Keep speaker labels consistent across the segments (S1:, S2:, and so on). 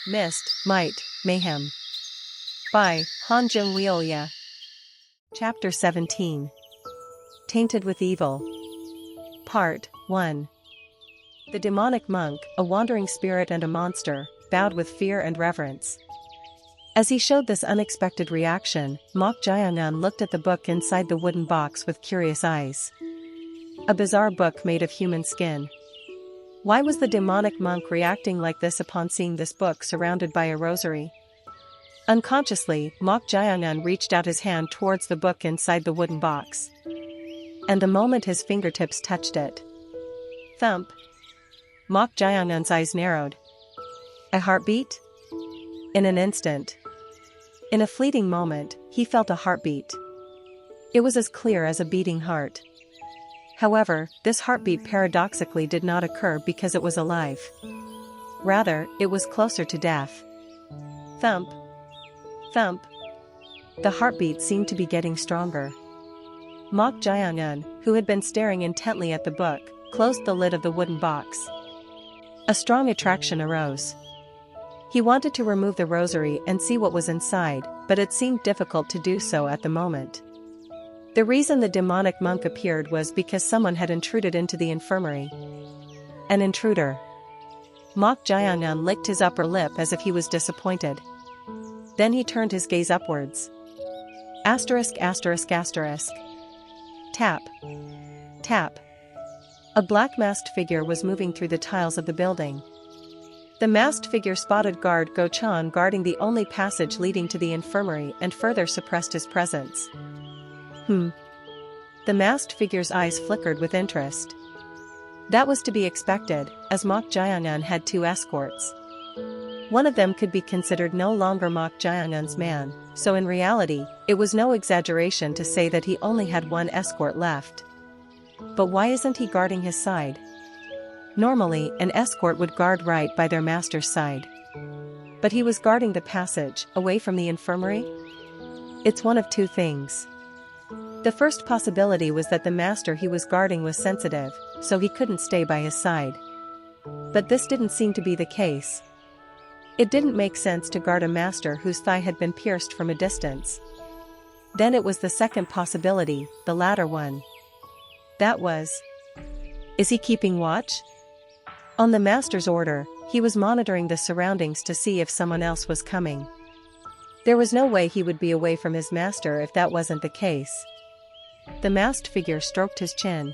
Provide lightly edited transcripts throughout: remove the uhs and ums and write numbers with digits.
S1: Myst, Might, Mayhem. By Han Jung-Wioya. Chapter 17. Tainted with Evil. Part 1. The demonic monk, a wandering spirit and a monster, bowed with fear and reverence. As he showed this unexpected reaction, Mok Jayangan looked at the book inside the wooden box with curious eyes. A bizarre book made of human skin. Why was the demonic monk reacting like this upon seeing this book surrounded by a rosary? Unconsciously, Mok Jayangan reached out his hand towards the book inside the wooden box. And the moment his fingertips touched it. Thump. Mok Jayangan's eyes narrowed. A heartbeat? In an instant. In a fleeting moment, he felt a heartbeat. It was as clear as a beating heart. However, this heartbeat paradoxically did not occur because it was alive. Rather, it was closer to death. Thump. Thump. The heartbeat seemed to be getting stronger. Mok Jayangan, who had been staring intently at the book, closed the lid of the wooden box. A strong attraction arose. He wanted to remove the rosary and see what was inside, but it seemed difficult to do so at the moment. The reason the demonic monk appeared was because someone had intruded into the infirmary. An intruder. Mok Jayangan licked his upper lip as if he was disappointed. Then he turned his gaze upwards. Asterisk asterisk asterisk. Tap. Tap. A black masked figure was moving through the tiles of the building. The masked figure spotted guard Go Chan guarding the only passage leading to the infirmary and further suppressed his presence. The masked figure's eyes flickered with interest. That was to be expected, as Mok Jayangan had two escorts. One of them could be considered no longer Mok Jayangan's man, so in reality, it was no exaggeration to say that he only had one escort left. But why isn't he guarding his side? Normally, an escort would guard right by their master's side. But he was guarding the passage, away from the infirmary? It's one of two things. The first possibility was that the master he was guarding was sensitive, so he couldn't stay by his side. But this didn't seem to be the case. It didn't make sense to guard a master whose thigh had been pierced from a distance. Then it was the second possibility, the latter one. That was... Is he keeping watch? On the master's order, he was monitoring the surroundings to see if someone else was coming. There was no way he would be away from his master if that wasn't the case. The masked figure stroked his chin.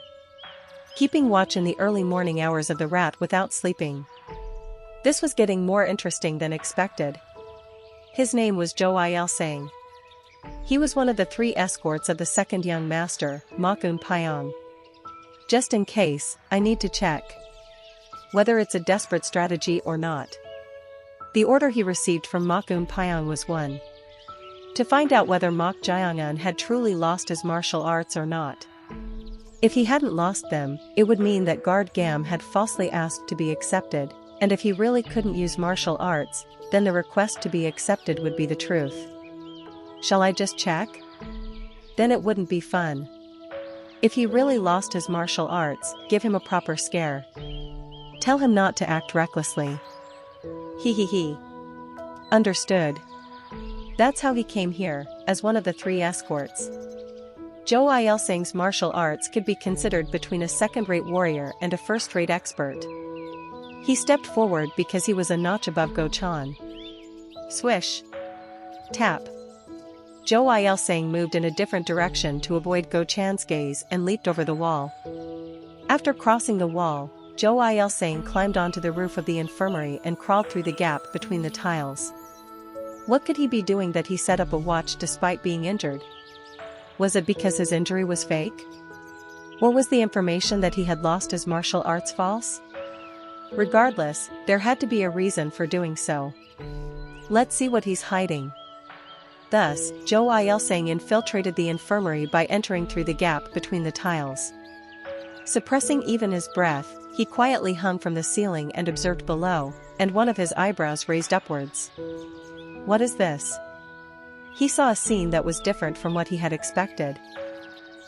S1: Keeping watch in the early morning hours of the rat without sleeping. This was getting more interesting than expected. His name was Zhou Yelsang. He was one of the three escorts of the second young master, Makun Pyong. Just in case, I need to check whether it's a desperate strategy or not. The order he received from Makun Pyong was 1. To find out whether Mok Jayangan had truly lost his martial arts or not. If he hadn't lost them, it would mean that Guard Gam had falsely asked to be accepted, and if he really couldn't use martial arts, then the request to be accepted would be the truth. Shall I just check? Then it wouldn't be fun. If he really lost his martial arts, give him a proper scare. Tell him not to act recklessly. He. Understood. That's how he came here, as one of the three escorts. Zhou Yelsang's martial arts could be considered between a second-rate warrior and a first-rate expert. He stepped forward because he was a notch above Go Chan. Swish. Tap. Zhou Yelsang moved in a different direction to avoid Go Chan's gaze and leaped over the wall. After crossing the wall, Zhou Yelsang climbed onto the roof of the infirmary and crawled through the gap between the tiles. What could he be doing that he set up a watch despite being injured? Was it because his injury was fake? Or was the information that he had lost his martial arts false? Regardless, there had to be a reason for doing so. Let's see what he's hiding. Thus, Zhou Yelsang infiltrated the infirmary by entering through the gap between the tiles. Suppressing even his breath, he quietly hung from the ceiling and observed below, and one of his eyebrows raised upwards. What is this? He saw a scene that was different from what he had expected.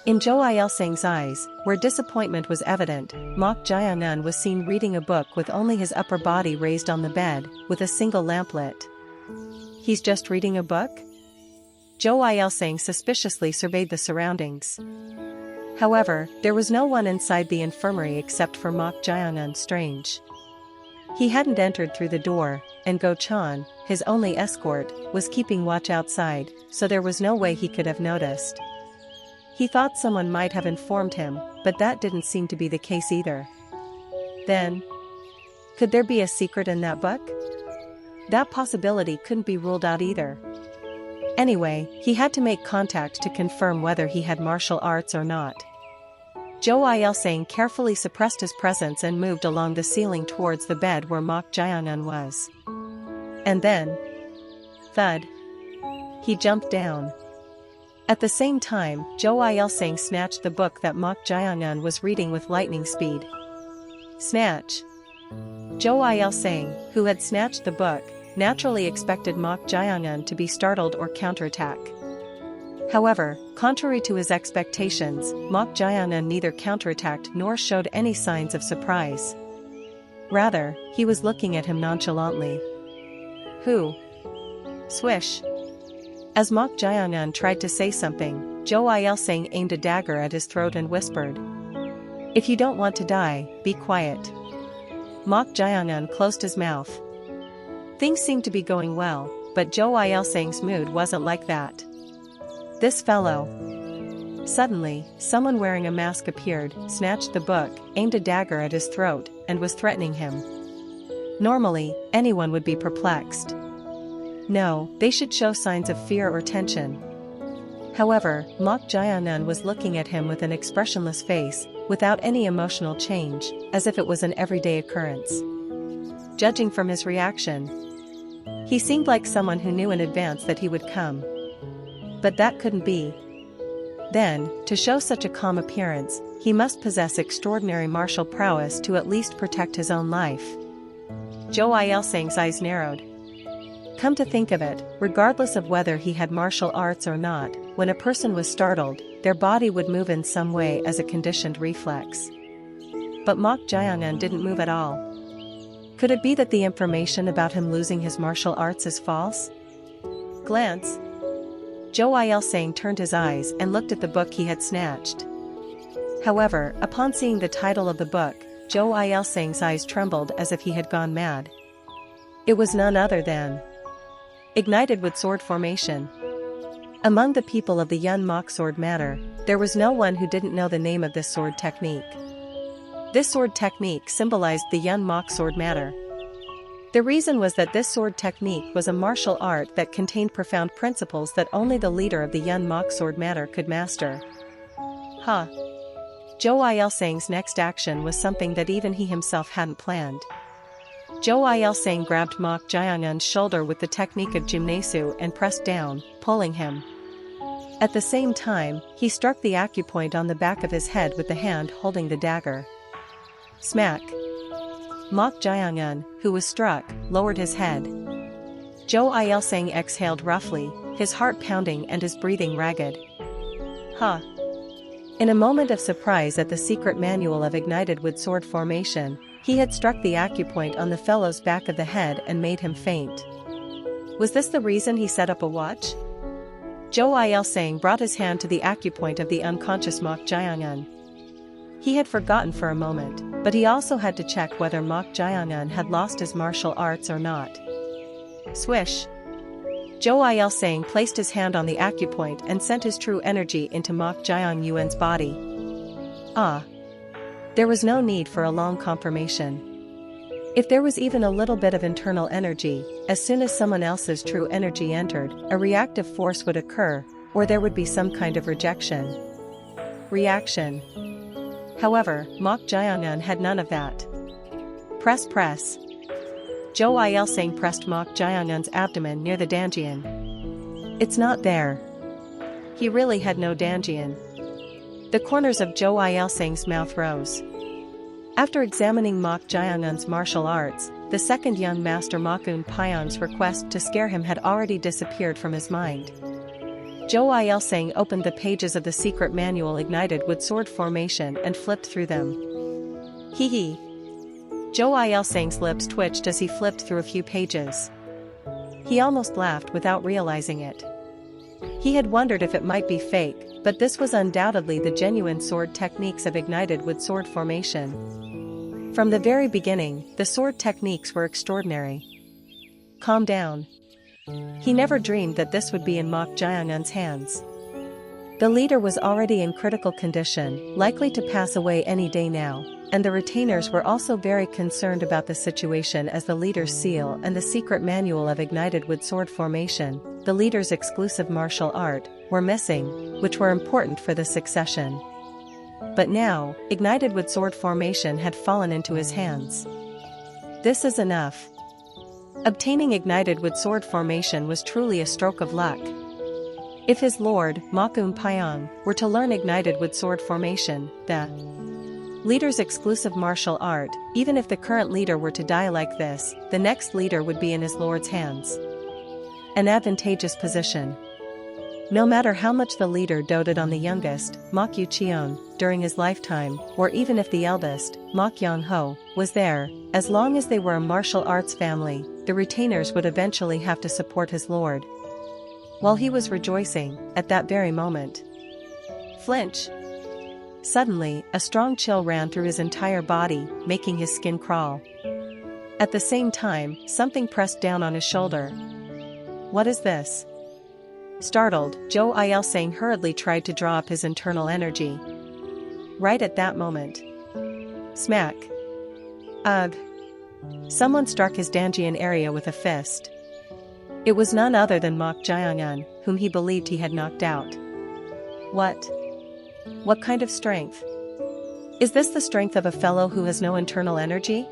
S1: In Zhou Ailsang's eyes, where disappointment was evident, Mok Jiangnan was seen reading a book with only his upper body raised on the bed, with a single lamp lit. He's just reading a book? Zhou Ailsang suspiciously surveyed the surroundings. However, there was no one inside the infirmary except for Mok Jiangnan. Strange. He hadn't entered through the door, and Go Chan, his only escort, was keeping watch outside, so there was no way he could have noticed. He thought someone might have informed him, but that didn't seem to be the case either. Then, could there be a secret in that book? That possibility couldn't be ruled out either. Anyway, he had to make contact to confirm whether he had martial arts or not. Zhou Ailsang carefully suppressed his presence and moved along the ceiling towards the bed where Mok Jiangnan was. And then, thud. He jumped down. At the same time, Zhou Ailsang snatched the book that Mok Jiangnan was reading with lightning speed. Snatch. Zhou Ailsang, who had snatched the book, naturally expected Mok Jiangnan to be startled or counterattack. However, contrary to his expectations, Mok Jiangnan neither counterattacked nor showed any signs of surprise. Rather, he was looking at him nonchalantly. Who? Swish. As Mok Jiangnan tried to say something, Zhou Ailsang aimed a dagger at his throat and whispered, "If you don't want to die, be quiet." Mok Jiangnan closed his mouth. Things seemed to be going well, but Zhou Ailsang's mood wasn't like that. This fellow. Suddenly, someone wearing a mask appeared, snatched the book, aimed a dagger at his throat, and was threatening him. Normally, anyone would be perplexed. No, they should show signs of fear or tension. However, Mok Jiangnan was looking at him with an expressionless face, without any emotional change, as if it was an everyday occurrence. Judging from his reaction, he seemed like someone who knew in advance that he would come. But that couldn't be. Then, to show such a calm appearance, he must possess extraordinary martial prowess to at least protect his own life. Zhou Ailsang's eyes narrowed. Come to think of it, regardless of whether he had martial arts or not, when a person was startled, their body would move in some way as a conditioned reflex. But Mok Jiangnan didn't move at all. Could it be that the information about him losing his martial arts is false? Glance. Zhou Ailsang turned his eyes and looked at the book he had snatched. However, upon seeing the title of the book, Zhou Ailsang's eyes trembled as if he had gone mad. It was none other than Ignited with Sword Formation. Among the people of the Yun Mok sword matter, there was no one who didn't know the name of this sword technique. This sword technique symbolized the Yun Mok sword matter. The reason was that this sword technique was a martial art that contained profound principles that only the leader of the Yun Mok sword matter could master. Huh. Zhou Ailsang's next action was something that even he himself hadn't planned. Zhou Ailsang grabbed Mok Jiangnan's shoulder with the technique of Jimnasu and pressed down, pulling him. At the same time, he struck the acupoint on the back of his head with the hand holding the dagger. Smack. Mok Jiangnan, who was struck, lowered his head. Zhou Ailsang exhaled roughly, his heart pounding and his breathing ragged. Huh. In a moment of surprise at the secret manual of Ignited with Sword Formation, he had struck the acupoint on the fellow's back of the head and made him faint. Was this the reason he set up a watch? Zhou Ailsang brought his hand to the acupoint of the unconscious Mok Jiangnan. He had forgotten for a moment, but he also had to check whether Mok Jiangnan had lost his martial arts or not. Swish. Zhou Ailsang placed his hand on the acupoint and sent his true energy into Mok Jiangyuan's body. Ah. There was no need for a long confirmation. If there was even a little bit of internal energy, as soon as someone else's true energy entered, a reactive force would occur, or there would be some kind of rejection. Reaction. However, Mok Jiangnan had none of that. Press. Zhou Ailsang pressed Mok Jiangnan's abdomen near the danjian. It's not there. He really had no danjian. The corners of Zhou Ailsang's mouth rose. After examining Mok Jiangnan's martial arts, the second young master Mokun Pyong's request to scare him had already disappeared from his mind. Zhou Ilseng opened the pages of the secret manual ignited with sword formation and flipped through them. Hee hee. Zhou Ilseng's lips twitched as he flipped through a few pages. He almost laughed without realizing it. He had wondered if it might be fake, but this was undoubtedly the genuine sword techniques of ignited wood sword formation. From the very beginning, the sword techniques were extraordinary. Calm down. He never dreamed that this would be in Mok Jiangun's hands. The leader was already in critical condition, likely to pass away any day now, and the retainers were also very concerned about the situation as the leader's seal and the secret manual of ignited wood sword formation, the leader's exclusive martial art, were missing, which were important for the succession. But now, ignited wood sword formation had fallen into his hands. This is enough. Obtaining ignited wood sword formation was truly a stroke of luck. If his lord, Mokun Pyong, were to learn ignited wood sword formation, the leader's exclusive martial art, even if the current leader were to die like this, the next leader would be in his lord's hands. An advantageous position. No matter how much the leader doted on the youngest, Mok Yuqion, during his lifetime, or even if the eldest, Mok Yongho, was there, as long as they were a martial arts family, the retainers would eventually have to support his lord. While he was rejoicing, at that very moment, flinch. Suddenly, a strong chill ran through his entire body, making his skin crawl. At the same time, something pressed down on his shoulder. What is this? Startled, Zhou Ilseng hurriedly tried to draw up his internal energy. Right at that moment. Smack. Ugh. Someone struck his Danjian area with a fist. It was none other than Mok Jiangun, whom he believed he had knocked out. What? What kind of strength? Is this the strength of a fellow who has no internal energy?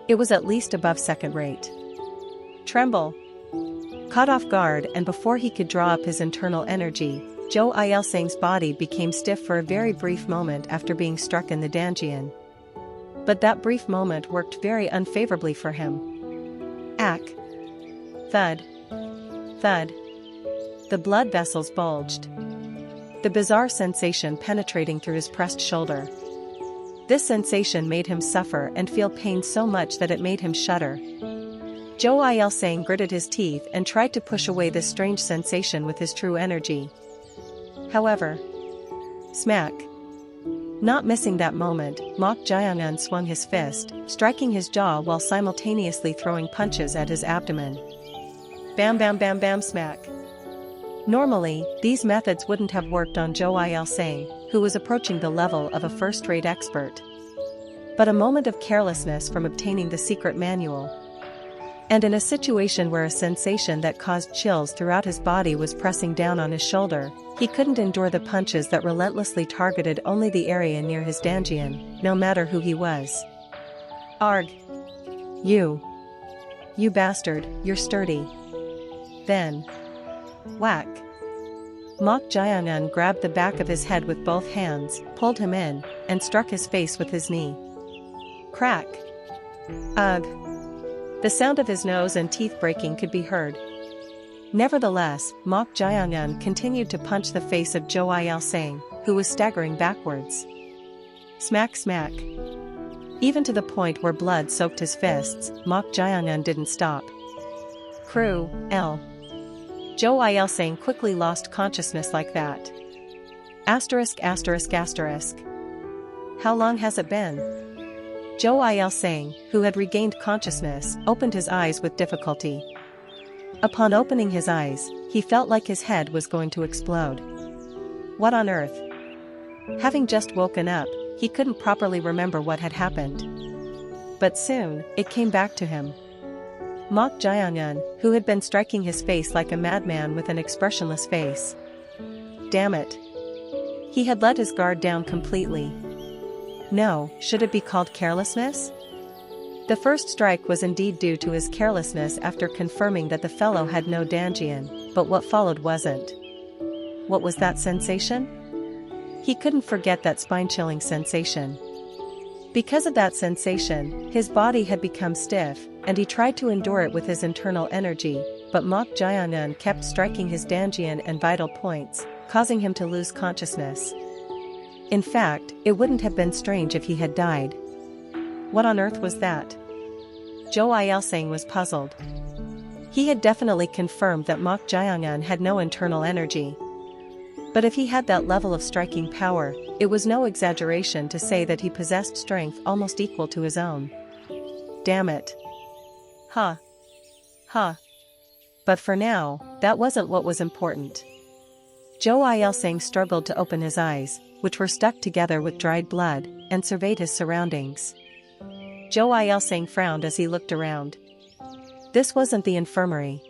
S1: It was at least above second rate. Tremble. Caught off guard, and before he could draw up his internal energy, Zhou Ilseng's body became stiff for a very brief moment after being struck in the Danjian. But that brief moment worked very unfavorably for him. Ack. Thud. Thud. The blood vessels bulged. The bizarre sensation penetrating through his pressed shoulder. This sensation made him suffer and feel pain so much that it made him shudder. Zhou Ilseng gritted his teeth and tried to push away this strange sensation with his true energy. However, smack. Not missing that moment, Mok Jiangun swung his fist, striking his jaw while simultaneously throwing punches at his abdomen. Bam bam bam bam smack. Normally, these methods wouldn't have worked on Zhou Ilseng, who was approaching the level of a first-rate expert. But a moment of carelessness from obtaining the secret manual, and in a situation where a sensation that caused chills throughout his body was pressing down on his shoulder, he couldn't endure the punches that relentlessly targeted only the area near his Danjian, no matter who he was. Arg! You bastard, you're sturdy. Then, whack. Mok Jiangun grabbed the back of his head with both hands, pulled him in, and struck his face with his knee. Crack. Ugh. The sound of his nose and teeth breaking could be heard. Nevertheless, Mok Jiangun continued to punch the face of Zhou Ilseng, who was staggering backwards. Smack smack. Even to the point where blood soaked his fists, Mok Jiangun didn't stop. Crew, L. Zhou Ilseng quickly lost consciousness like that. Asterisk asterisk asterisk. How long has it been? Zhou Ilseng, who had regained consciousness, opened his eyes with difficulty. Upon opening his eyes, he felt like his head was going to explode. What on earth? Having just woken up, he couldn't properly remember what had happened. But soon, it came back to him. Mok Jiangun, who had been striking his face like a madman with an expressionless face. Damn it. He had let his guard down completely. No, should it be called carelessness? The first strike was indeed due to his carelessness after confirming that the fellow had no Danjian, but what followed wasn't. What was that sensation? He couldn't forget that spine-chilling sensation. Because of that sensation, his body had become stiff, and he tried to endure it with his internal energy, but Mok Jayangan kept striking his Danjian and vital points, causing him to lose consciousness. In fact, it wouldn't have been strange if he had died. What on earth was that? Zhou Ailsang was puzzled. He had definitely confirmed that Mok Jayangan had no internal energy. But if he had that level of striking power, it was no exaggeration to say that he possessed strength almost equal to his own. Damn it. Huh. Huh. But for now, that wasn't what was important. Zhou Ailsang struggled to open his eyes, which were stuck together with dried blood, and surveyed his surroundings. Zhou Ailsang frowned as he looked around. This wasn't the infirmary.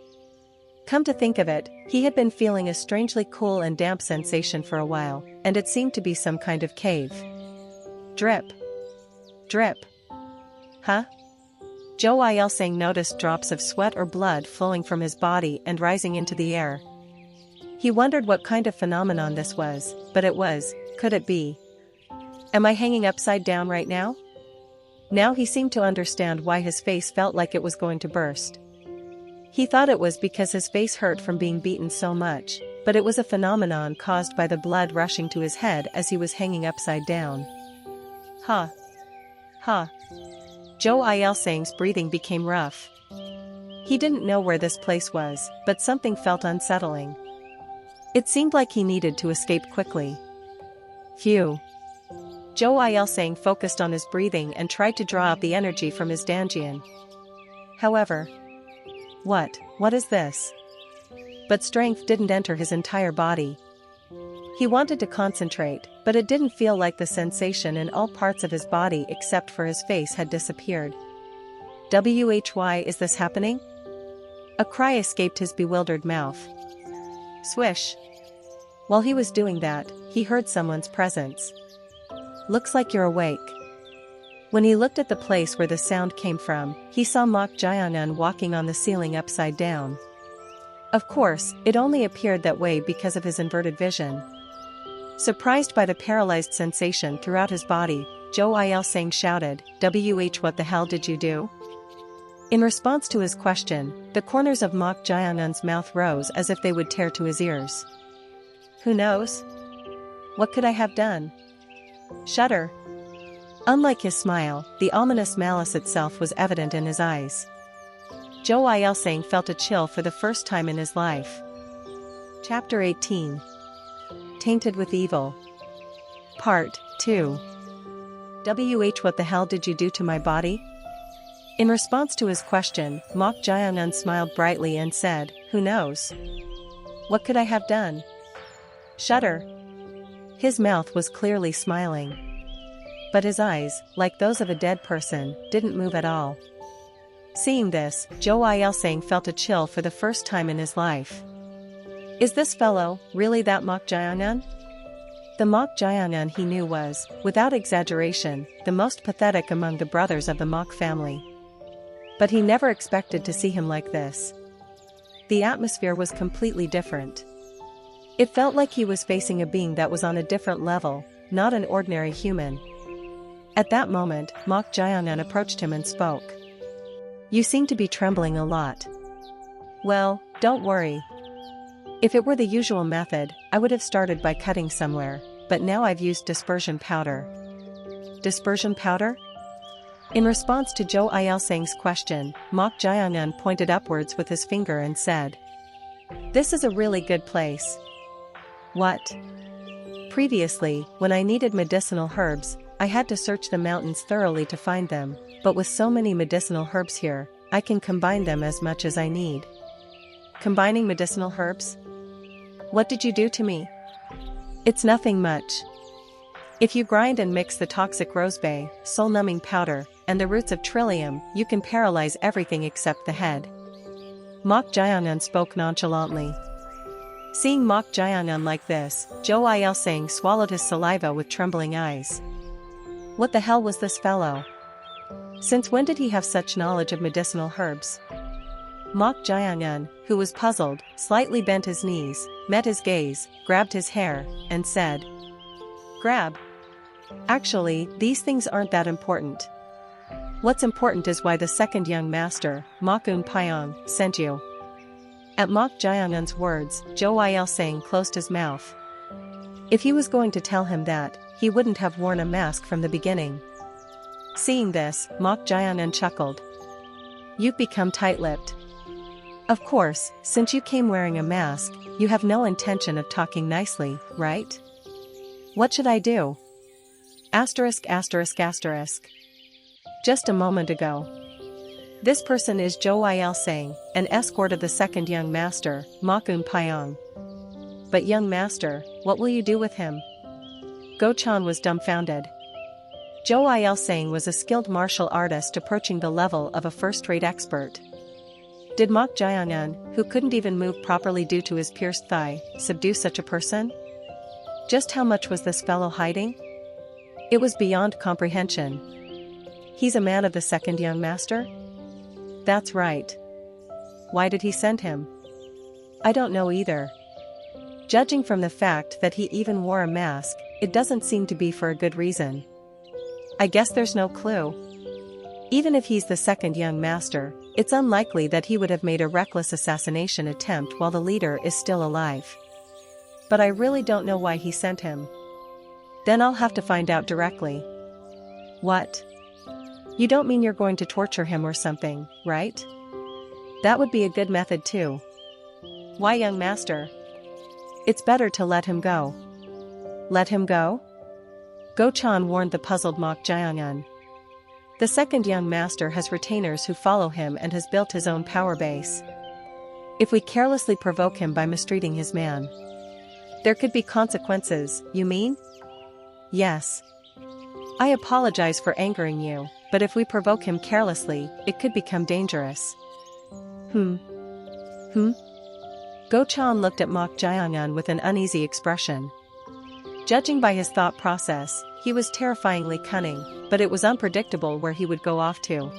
S1: Come to think of it, he had been feeling a strangely cool and damp sensation for a while, and it seemed to be some kind of cave. Drip. Drip. Huh? Zhou Ailsang noticed drops of sweat or blood flowing from his body and rising into the air. He wondered what kind of phenomenon this was, but it was, could it be? Am I hanging upside down right now? Now he seemed to understand why his face felt like it was going to burst. He thought it was because his face hurt from being beaten so much, but it was a phenomenon caused by the blood rushing to his head as he was hanging upside down. Huh. Huh. Zhou Ailsang's breathing became rough. He didn't know where this place was, but something felt unsettling. It seemed like he needed to escape quickly. Phew. Zhou Ailsang focused on his breathing and tried to draw out the energy from his Danjian. However, what is this? But strength didn't enter his entire body. He wanted to concentrate, but it didn't feel like the sensation in all parts of his body except for his face had disappeared. Why is this happening? A cry escaped his bewildered mouth. Swish. While he was doing that, he heard someone's presence. Looks like you're awake. When he looked at the place where the sound came from, he saw Mok Jayangan walking on the ceiling upside down. Of course, it only appeared that way because of his inverted vision. Surprised by the paralyzed sensation throughout his body, Zhou Ailsang shouted, what the hell did you do? In response to his question, the corners of Mok Jayangan's mouth rose as if they would tear to his ears. Who knows? What could I have done? Shudder. Unlike his smile, the ominous malice itself was evident in his eyes. Zhou Ailsang felt a chill for the first time in his life. Chapter 18. Tainted with Evil. Part 2. What the hell did you do to my body? In response to his question, Mok Jayangan smiled brightly and said, who knows? What could I have done? Shudder. His mouth was clearly smiling. But his eyes, like those of a dead person, didn't move at all. Seeing this, Zhou Ailsang felt a chill for the first time in his life. Is this fellow really that Mok Jayangan? The Mok Jayangan he knew was, without exaggeration, the most pathetic among the brothers of the Mok family. But he never expected to see him like this. The atmosphere was completely different. It felt like he was facing a being that was on a different level, not an ordinary human. At that moment, Mok Jayangan approached him and spoke. You seem to be trembling a lot. Well, don't worry. If it were the usual method, I would have started by cutting somewhere, but now I've used dispersion powder. Dispersion powder? In response to Zhou Ailsang's question, Mok Jayangan pointed upwards with his finger and said, this is a really good place. What? Previously, when I needed medicinal herbs, I had to search the mountains thoroughly to find them, but with so many medicinal herbs here, I can combine them as much as I need. Combining medicinal herbs? What did you do to me? It's nothing much. If you grind and mix the toxic rosebay, soul-numbing powder, and the roots of trillium, you can paralyze everything except the head. Mok Jayangan spoke nonchalantly. Seeing Mok Jayangan like this, Zhou Ailsang swallowed his saliva with trembling eyes. What the hell was this fellow? Since when did he have such knowledge of medicinal herbs? Mok Jayangan, who was puzzled, slightly bent his knees, met his gaze, grabbed his hair, and said, grab. Actually, these things aren't that important. What's important is why the second young master, Mok Un Pyong, sent you. At Mok Jaehyun's words, Jo Il-sung closed his mouth. If he was going to tell him that, he wouldn't have worn a mask from the beginning. Seeing this, Mok Jaehyun chuckled. You've become tight-lipped. Of course, since you came wearing a mask, you have no intention of talking nicely, right? What should I do? Asterisk asterisk asterisk. Just a moment ago. This person is Jo Il-sung, an escort of the second young master, Mok Eun-pyong. But young master, what will you do with him? Go-chan was dumbfounded. Jo Il-sung was a skilled martial artist approaching the level of a first-rate expert. Did Mok Jaehyun, who couldn't even move properly due to his pierced thigh, subdue such a person? Just how much was this fellow hiding? It was beyond comprehension. He's a man of the second young master? That's right. Why did he send him? I don't know either. Judging from the fact that he even wore a mask, it doesn't seem to be for a good reason. I guess there's no clue. Even if he's the second young master, it's unlikely that he would have made a reckless assassination attempt while the leader is still alive. But I really don't know why he sent him. Then I'll have to find out directly. What? You don't mean you're going to torture him or something, right? That would be a good method too. Why, young master? It's better to let him go. Let him go? Go-chan warned the puzzled Mok Jaehyun. The second young master has retainers who follow him and has built his own power base. If we carelessly provoke him by mistreating his man, there could be consequences, you mean? Yes. I apologize for angering you, but if we provoke him carelessly, it could become dangerous. Go-chan looked at Mok Jaehyun with an uneasy expression. Judging by his thought process, he was terrifyingly cunning, but it was unpredictable where he would go off to.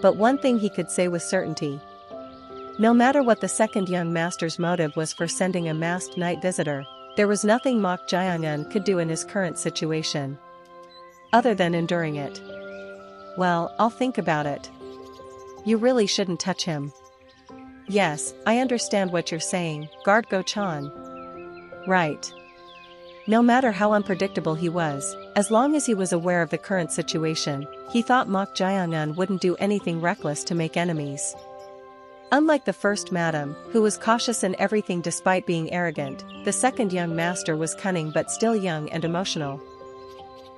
S1: But one thing he could say with certainty. No matter what the second young master's motive was for sending a masked night visitor, there was nothing Mok Jaehyun could do in his current situation. Other than enduring it. Well, I'll think about it. You really shouldn't touch him. Yes, I understand what you're saying, guard Go-chan. Right. No matter how unpredictable he was, as long as he was aware of the current situation, he thought Mok Jaehyun wouldn't do anything reckless to make enemies. Unlike the first madam, who was cautious in everything despite being arrogant, the second young master was cunning but still young and emotional.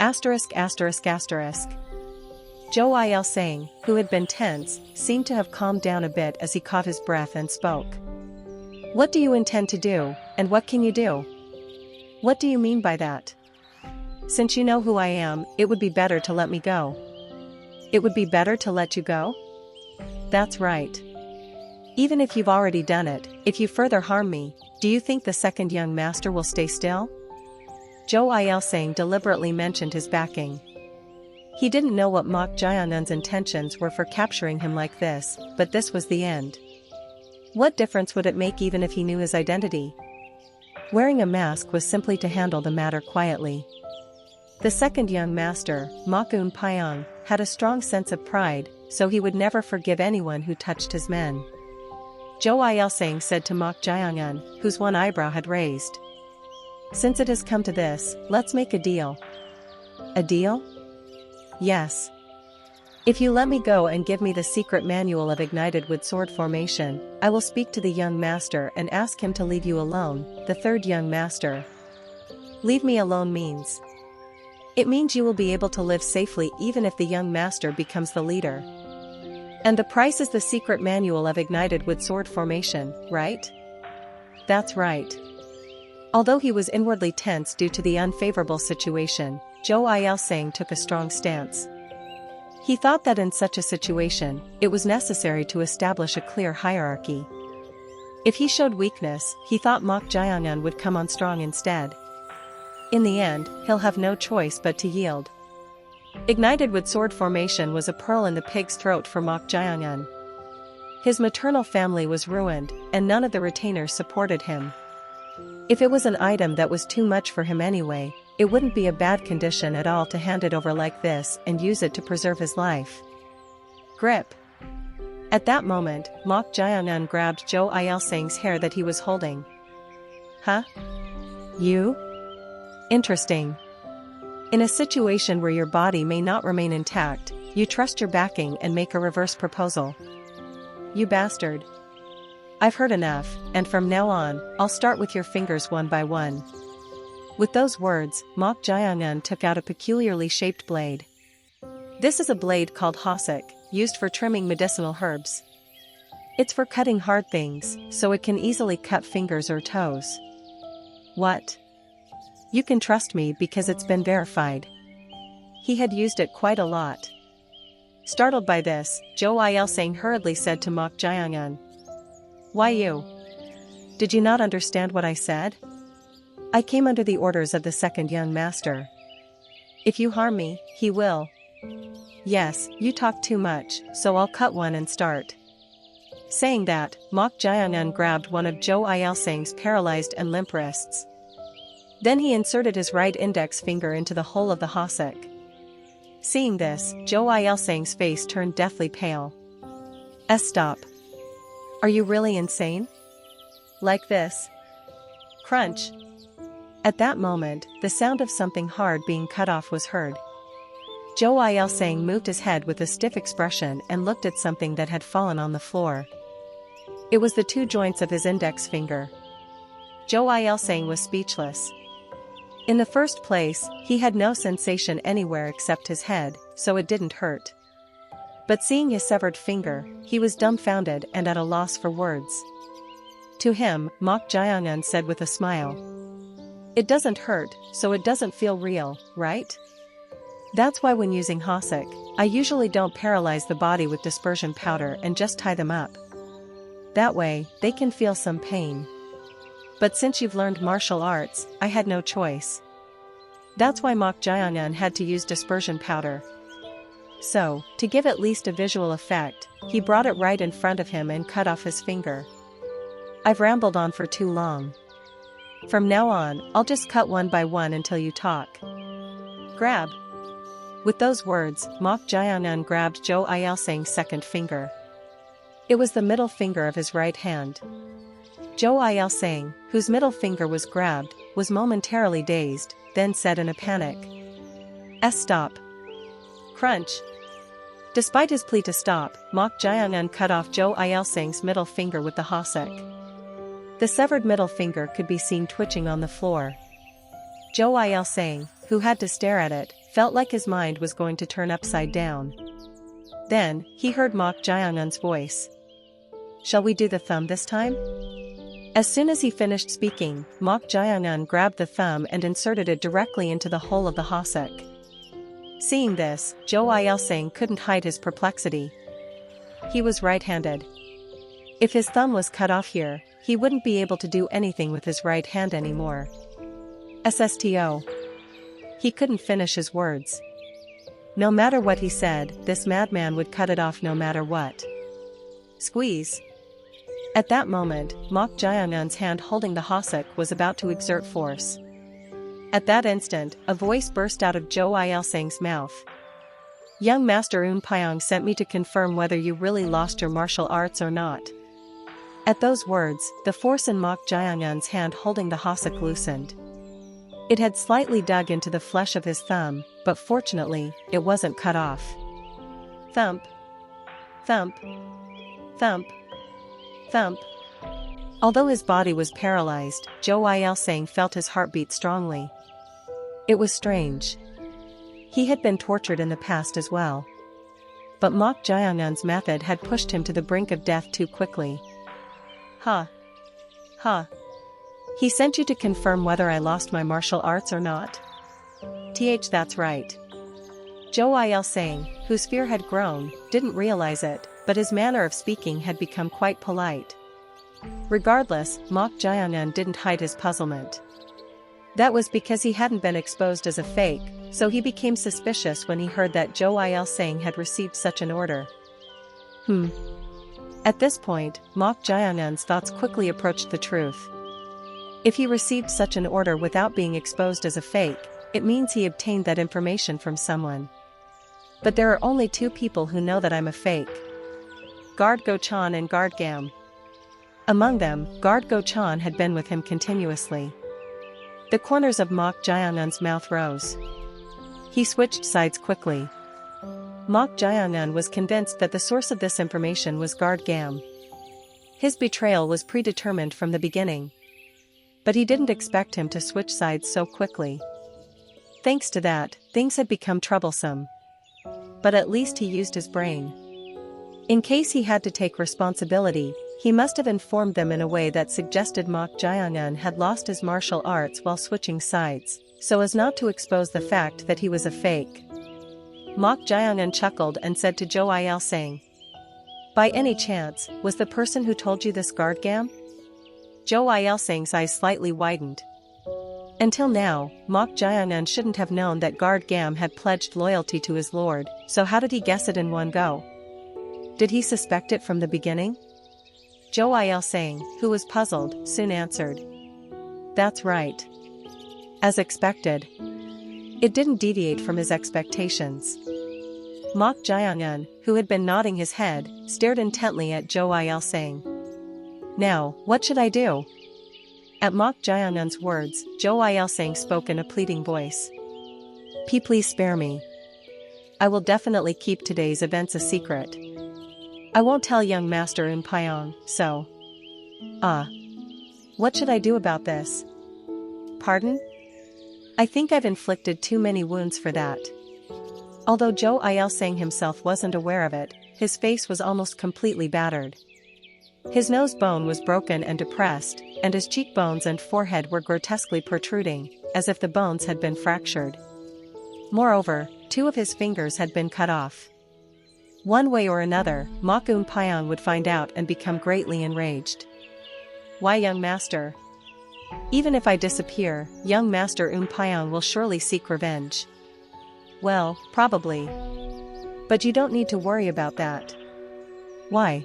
S1: Asterisk asterisk asterisk. Jo Il-sung, who had been tense, seemed to have calmed down a bit as he caught his breath and spoke. What do you intend to do, and what can you do? What do you mean by that? Since you know who I am, it would be better to let me go. It would be better to let you go? That's right. Even if you've already done it, if you further harm me, do you think the second young master will stay still? Jo Il-sung deliberately mentioned his backing. He didn't know what Mok Jaehyun's intentions were for capturing him like this, but this was the end. What difference would it make even if he knew his identity? Wearing a mask was simply to handle the matter quietly. The second young master, Mok Eun-pyong, had a strong sense of pride, so he would never forgive anyone who touched his men. Jo Il-sung said to Mok Jaehyun, whose one eyebrow had raised. Since it has come to this, let's make a deal. A deal? Yes. If you let me go and give me the secret manual of ignited wood sword formation, I will speak to the young master and ask him to leave you alone, the third young master. Leave me alone means. It means you will be able to live safely even if the young master becomes the leader. And the price is the secret manual of ignited wood sword formation, right? That's right. Although he was inwardly tense due to the unfavorable situation, Jo Il-sung took a strong stance. He thought that in such a situation, it was necessary to establish a clear hierarchy. If he showed weakness, he thought Mok Jaehyun would come on strong instead. In the end, he'll have no choice but to yield. Ignited wood sword formation was a pearl in the pig's throat for Mok Jaehyun. His maternal family was ruined, and none of the retainers supported him. If it was an item that was too much for him anyway, it wouldn't be a bad condition at all to hand it over like this and use it to preserve his life. Grip. At that moment, Mok Jae-young grabbed Jo Il-sang's hair that he was holding. Huh? You? Interesting. In a situation where your body may not remain intact, you trust your backing and make a reverse proposal. You bastard. I've heard enough, and from now on, I'll start with your fingers one by one. With those words, Mok Jae-young took out a peculiarly shaped blade. This is a blade called hosik, used for trimming medicinal herbs. It's for cutting hard things, so it can easily cut fingers or toes. What? You can trust me because it's been verified. He had used it quite a lot. Startled by this, Jo Il-sang hurriedly said to Mok Jae-young, "Why you? Did you not understand what I said? I came under the orders of the second young master. If you harm me, he will. Yes, you talk too much, so I'll cut one and start." Saying that, Mok Jae-young grabbed one of Jo Il-sang's paralyzed and limp wrists. Then he inserted his right index finger into the hole of the hosik. Seeing this, Jo Il-sang's face turned deathly pale. Stop. Are you really insane? Like this? Crunch. At that moment, the sound of something hard being cut off was heard. Jo Il-sang moved his head with a stiff expression and looked at something that had fallen on the floor. It was the two joints of his index finger. Jo Il-sang was speechless. In the first place, he had no sensation anywhere except his head, so it didn't hurt. But seeing his severed finger, he was dumbfounded and at a loss for words. To him, Mok Jae-young said with a smile, "It doesn't hurt, so it doesn't feel real, right? That's why when using hosik, I usually don't paralyze the body with dispersion powder and just tie them up. That way, they can feel some pain. But since you've learned martial arts, I had no choice. That's why Mok Jae-young had to use dispersion powder. So, to give at least a visual effect, he brought it right in front of him and cut off his finger. I've rambled on for too long. From now on, I'll just cut one by one until you talk. Grab." With those words, Mok Jae-young grabbed Jo Il-sang's second finger. It was the middle finger of his right hand. Jo Il-sang, whose middle finger was grabbed, was momentarily dazed, then said in a panic, "Stop." Crunch. Despite his plea to stop, Mok Jae-young cut off Jo Il-sang's middle finger with the hosik. The severed middle finger could be seen twitching on the floor. Jo Il-sang, who had to stare at it, felt like his mind was going to turn upside down. Then, he heard Mok Jae-young's voice. "Shall we do the thumb this time?" As soon as he finished speaking, Mok Jae-young grabbed the thumb and inserted it directly into the hole of the hosik. Seeing this, Jo Il-sang couldn't hide his perplexity. He was right-handed. If his thumb was cut off here, he wouldn't be able to do anything with his right hand anymore. SSTO. He couldn't finish his words. No matter what he said, this madman would cut it off no matter what. Squeeze. At that moment, Mok Jae-young's hand holding the hosik was about to exert force. At that instant, a voice burst out of Jo Il-sang's mouth. "Young Master Un Pyong sent me to confirm whether you really lost your martial arts or not." At those words, the force in Mok Jae-young's hand holding the hosik loosened. It had slightly dug into the flesh of his thumb, but fortunately, it wasn't cut off. Thump. Thump. Thump. Thump. Although his body was paralyzed, Jo Il-sang felt his heartbeat strongly. It was strange. He had been tortured in the past as well. But Mok Jae-young's method had pushed him to the brink of death too quickly. "Huh. Huh. He sent you to confirm whether I lost my martial arts or not?" That's right. Jo Il-sang, whose fear had grown, didn't realize it, but his manner of speaking had become quite polite. Regardless, Mok Jae-young didn't hide his puzzlement. That was because he hadn't been exposed as a fake, so he became suspicious when he heard that Jo Il-sang had received such an order. At this point, Mok Jae-young's thoughts quickly approached the truth. If he received such an order without being exposed as a fake, it means he obtained that information from someone. But there are only two people who know that I'm a fake. Guard Go-chan and Guard Gam. Among them, Guard Go-chan had been with him continuously. The corners of Mok Jae-youn's mouth rose. He switched sides quickly. Mok Jae-young was convinced that the source of this information was Guard Gam. His betrayal was predetermined from the beginning. But he didn't expect him to switch sides so quickly. Thanks to that, things had become troublesome. But at least he used his brain. In case he had to take responsibility, he must have informed them in a way that suggested Mok Jae-young had lost his martial arts while switching sides, so as not to expose the fact that he was a fake. Mok Jae-young chuckled and said to Jo Il-seng, "By any chance, was the person who told you this Guard Gam?" Jo Il-seng's eyes slightly widened. Until now, Mok Jae-young shouldn't have known that Guard Gam had pledged loyalty to his lord, so how did he guess it in one go? Did he suspect it from the beginning? Jo Il-seng, who was puzzled, soon answered. "That's right." As expected. It didn't deviate from his expectations. Mok Jae-young, who had been nodding his head, stared intently at Jo Il-seng. "Now, what should I do?" At Mok Jae-young's words, Jo Il-seng spoke in a pleading voice. Please spare me. I will definitely keep today's events a secret. I won't tell young Master Pyong, so... What should I do about this?" "Pardon? I think I've inflicted too many wounds for that." Although Jo Il-seng himself wasn't aware of it, his face was almost completely battered. His nose bone was broken and depressed, and his cheekbones and forehead were grotesquely protruding, as if the bones had been fractured. Moreover, 2 of his fingers had been cut off. One way or another, Mok Pyong would find out and become greatly enraged. "Why, young master? Even if I disappear, young Master Pyong will surely seek revenge." "Well, probably. But you don't need to worry about that." "Why?"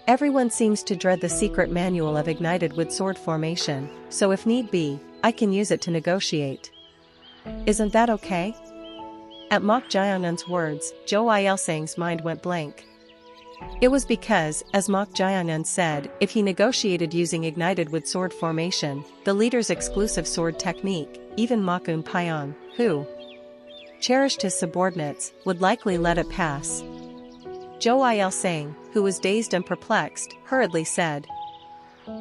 S1: "Everyone seems to dread the secret manual of ignited wood sword formation, so if need be, I can use it to negotiate. Isn't that okay?" At Mok Jae-young's words, Jo Il-seng's mind went blank. It was because, as Mok Jae-young said, if he negotiated using ignited wood sword formation, the leader's exclusive sword technique, even Mok Pyong, who cherished his subordinates, would likely let it pass. Jo Il-seng, who was dazed and perplexed, hurriedly said,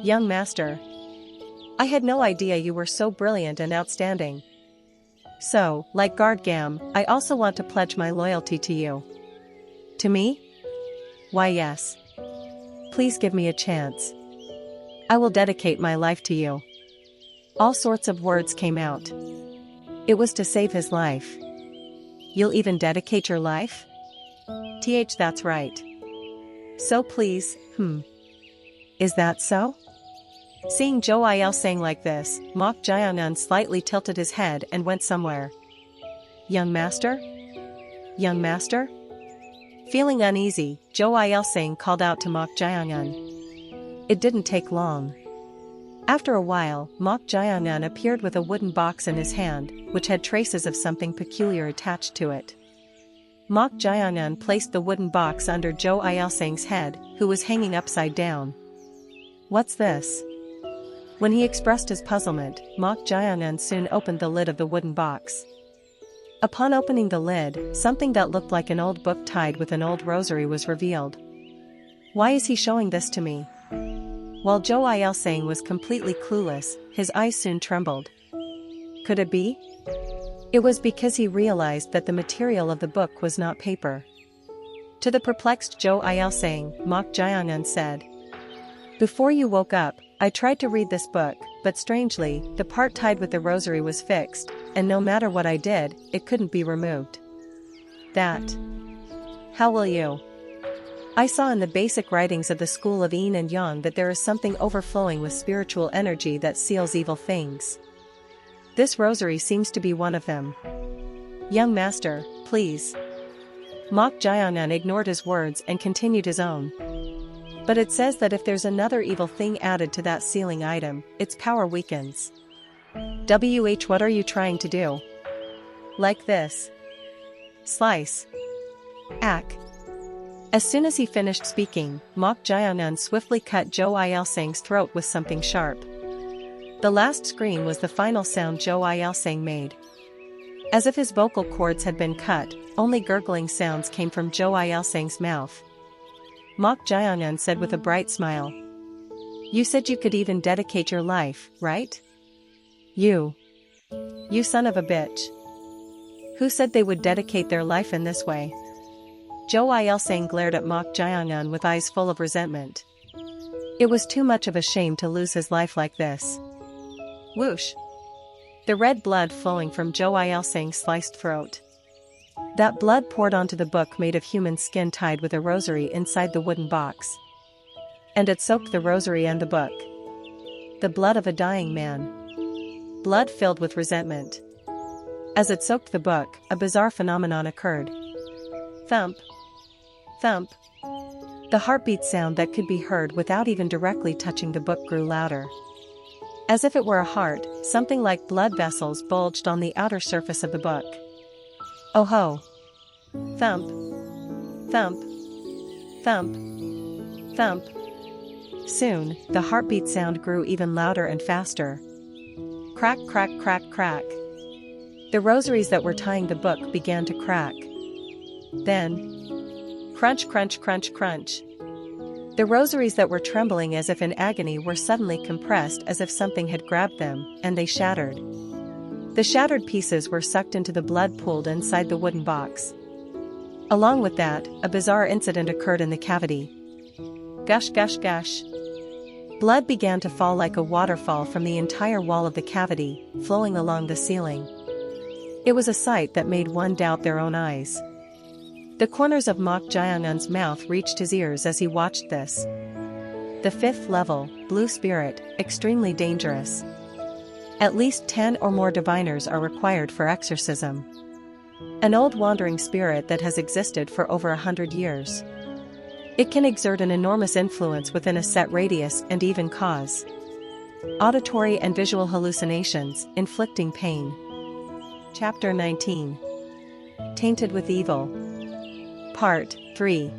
S1: "Young master, I had no idea you were so brilliant and outstanding. So, like Guard Gam, I also want to pledge my loyalty to you." "To me?" "Why, yes. Please give me a chance. I will dedicate my life to you." All sorts of words came out. It was to save his life. "You'll even dedicate your life?" That's right. "So please, Is that so?" Seeing Jo Il-seng like this, Mok Jae-young slightly tilted his head and went somewhere. "Young master? Young master?" Feeling uneasy, Jo Il-seng called out to Mok Jae-young. It didn't take long. After a while, Mok Jae-young appeared with a wooden box in his hand, which had traces of something peculiar attached to it. Mok Jae-young placed the wooden box under Jo Il-seng's head, who was hanging upside down. "What's this?" When he expressed his puzzlement, Mok Jae-young soon opened the lid of the wooden box. Upon opening the lid, something that looked like an old book tied with an old rosary was revealed. "Why is he showing this to me?" While Jo Il-seng was completely clueless, his eyes soon trembled. Could it be? It was because he realized that the material of the book was not paper. To the perplexed Jo Il-seng, Mok Jae-young said, "Before you woke up, I tried to read this book, but strangely, the part tied with the rosary was fixed, and no matter what I did, it couldn't be removed." "That. How will you?" "I saw in the basic writings of the school of Yin and Yang that there is something overflowing with spiritual energy that seals evil things. This rosary seems to be one of them. Young master, please." Mok Jae-young ignored his words and continued his own. "But it says that if there's another evil thing added to that sealing item, its power weakens." What are you trying to do?" "Like this. Slice. Ack. As soon as he finished speaking, Mok Jayanun swiftly cut Zhou Ilsang's throat with something sharp. The last scream was the final sound Zhou Ilsang made. As if his vocal cords had been cut, only gurgling sounds came from Zhou Ilsang's mouth. Mok Jayanun said with a bright smile. You said you could even dedicate your life, right? You son of a bitch. Who said they would dedicate their life in this way? Zhou Ilsang glared at Mok Jayanun with eyes full of resentment. It was too much of a shame to lose his life like this. Whoosh! The red blood flowing from Zhou Ilsang's sliced throat. That blood poured onto the book made of human skin tied with a rosary inside the wooden box. And it soaked the rosary and the book. The blood of a dying man. Blood filled with resentment. As it soaked the book, a bizarre phenomenon occurred. Thump. Thump. The heartbeat sound that could be heard without even directly touching the book grew louder. As if it were a heart, something like blood vessels bulged on the outer surface of the book. Oh ho! Thump. Thump. Thump. Thump. Soon, the heartbeat sound grew even louder and faster. Crack, crack, crack, crack. The rosaries that were tying the book began to crack. Then, crunch, crunch, crunch, crunch. The rosaries that were trembling as if in agony were suddenly compressed as if something had grabbed them, and they shattered. The shattered pieces were sucked into the blood pooled inside the wooden box. Along with that, a bizarre incident occurred in the cavity. Gush, gush, gush. Blood began to fall like a waterfall from the entire wall of the cavity, flowing along the ceiling. It was a sight that made one doubt their own eyes. The corners of Mok Jayanun's mouth reached his ears as he watched this. The 5th level, blue spirit, extremely dangerous. At least 10 or more diviners are required for exorcism. An old wandering spirit that has existed for over 100 years. It can exert an enormous influence within a set radius and even cause auditory and visual hallucinations, inflicting pain. Chapter 19. Tainted with Evil. Part 3.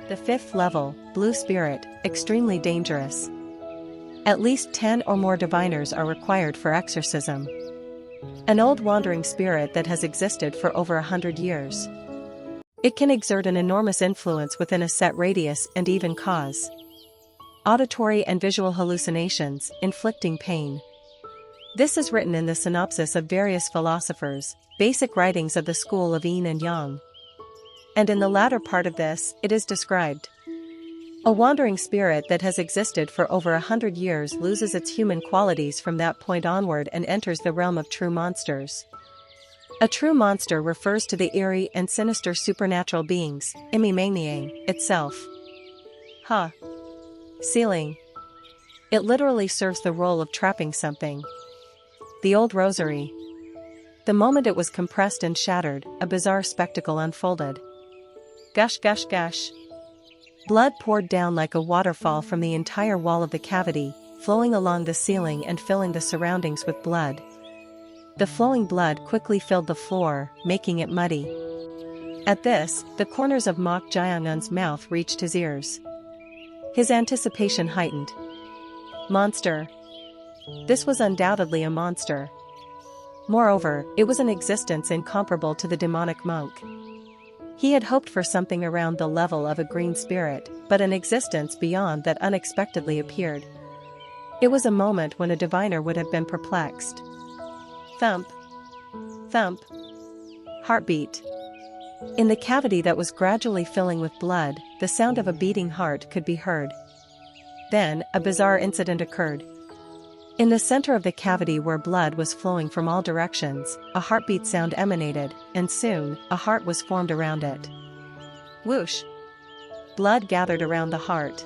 S1: The 5th level, blue spirit, extremely dangerous. At least 10 or more diviners are required for exorcism. An old wandering spirit that has existed for over 100 years. It can exert an enormous influence within a set radius and even cause auditory and visual hallucinations, inflicting pain. This is written in the synopsis of various philosophers, basic writings of the school of Yin and Yang. And in the latter part of this, it is described. A wandering spirit that has existed for over 100 years loses its human qualities from that point onward and enters the realm of true monsters. A true monster refers to the eerie and sinister supernatural beings, Imimaniang, itself. Sealing. It literally serves the role of trapping something. The old rosary. The moment it was compressed and shattered, a bizarre spectacle unfolded. Gush, gush, gush. Blood poured down like a waterfall from the entire wall of the cavity, flowing along the ceiling and filling the surroundings with blood. The flowing blood quickly filled the floor, making it muddy. At this, the corners of Mok Jayanun's mouth reached his ears. His anticipation heightened. Monster. This was undoubtedly a monster. Moreover, it was an existence incomparable to the demonic monk. He had hoped for something around the level of a green spirit, but an existence beyond that unexpectedly appeared. It was a moment when a diviner would have been perplexed. Thump. Thump. Heartbeat. In the cavity that was gradually filling with blood, the sound of a beating heart could be heard. Then, a bizarre incident occurred. In the center of the cavity where blood was flowing from all directions, a heartbeat sound emanated, and soon, a heart was formed around it. Whoosh! Blood gathered around the heart.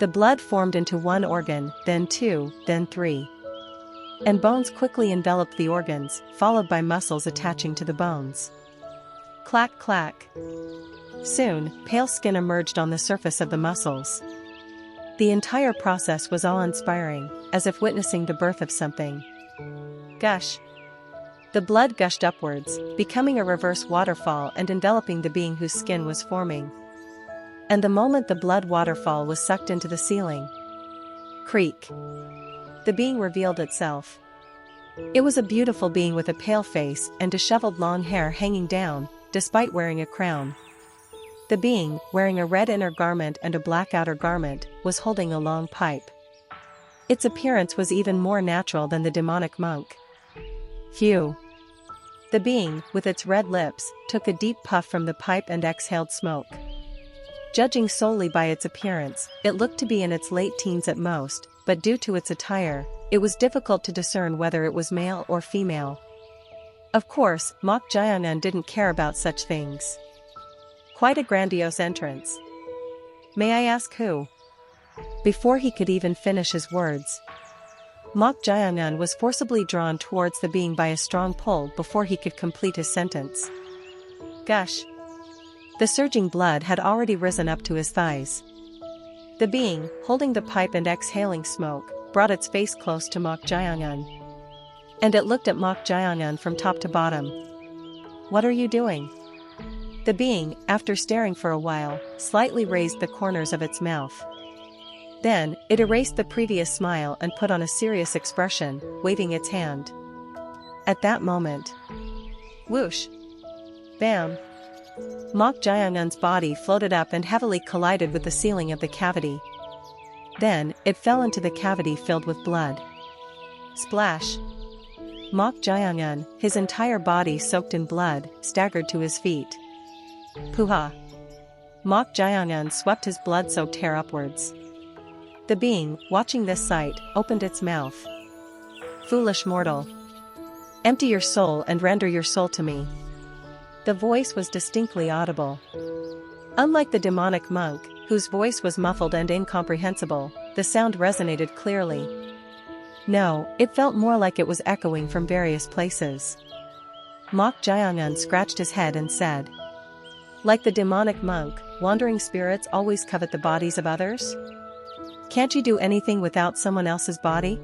S1: The blood formed into one organ, then two, then three. And bones quickly enveloped the organs, followed by muscles attaching to the bones. Clack, clack. Soon, pale skin emerged on the surface of the muscles. The entire process was awe-inspiring, as if witnessing the birth of something. Gush. The blood gushed upwards, becoming a reverse waterfall and enveloping the being whose skin was forming. And the moment the blood waterfall was sucked into the ceiling, creak, the being revealed itself. It was a beautiful being with a pale face and disheveled long hair hanging down, despite wearing a crown. The being, wearing a red inner garment and a black outer garment, was holding a long pipe. Its appearance was even more natural than the demonic monk. Phew. The being, with its red lips, took a deep puff from the pipe and exhaled smoke. Judging solely by its appearance, it looked to be in its late teens at most, but due to its attire, it was difficult to discern whether it was male or female. Of course, Mok Jayangan didn't care about such things. Quite a grandiose entrance. May I ask who? Before he could even finish his words, Mok Jayangan was forcibly drawn towards the being by a strong pull before he could complete his sentence. Gush. The surging blood had already risen up to his thighs. The being, holding the pipe and exhaling smoke, brought its face close to Mok Jayangan. And it looked at Mok Jayangan from top to bottom. What are you doing? The being, after staring for a while, slightly raised the corners of its mouth. Then, it erased the previous smile and put on a serious expression, waving its hand. At that moment, whoosh! Bam! Mok Jayangan's body floated up and heavily collided with the ceiling of the cavity. Then, it fell into the cavity filled with blood. Splash! Mok Jayangan, his entire body soaked in blood, staggered to his feet. Puha! Mok Jayangan swept his blood-soaked hair upwards. The being, watching this sight, opened its mouth. Foolish mortal! Empty your soul and render your soul to me. The voice was distinctly audible. Unlike the demonic monk, whose voice was muffled and incomprehensible, the sound resonated clearly. No, it felt more like it was echoing from various places. Mok Jayangan scratched his head and said, like the demonic monk, wandering spirits always covet the bodies of others? Can't you do anything without someone else's body?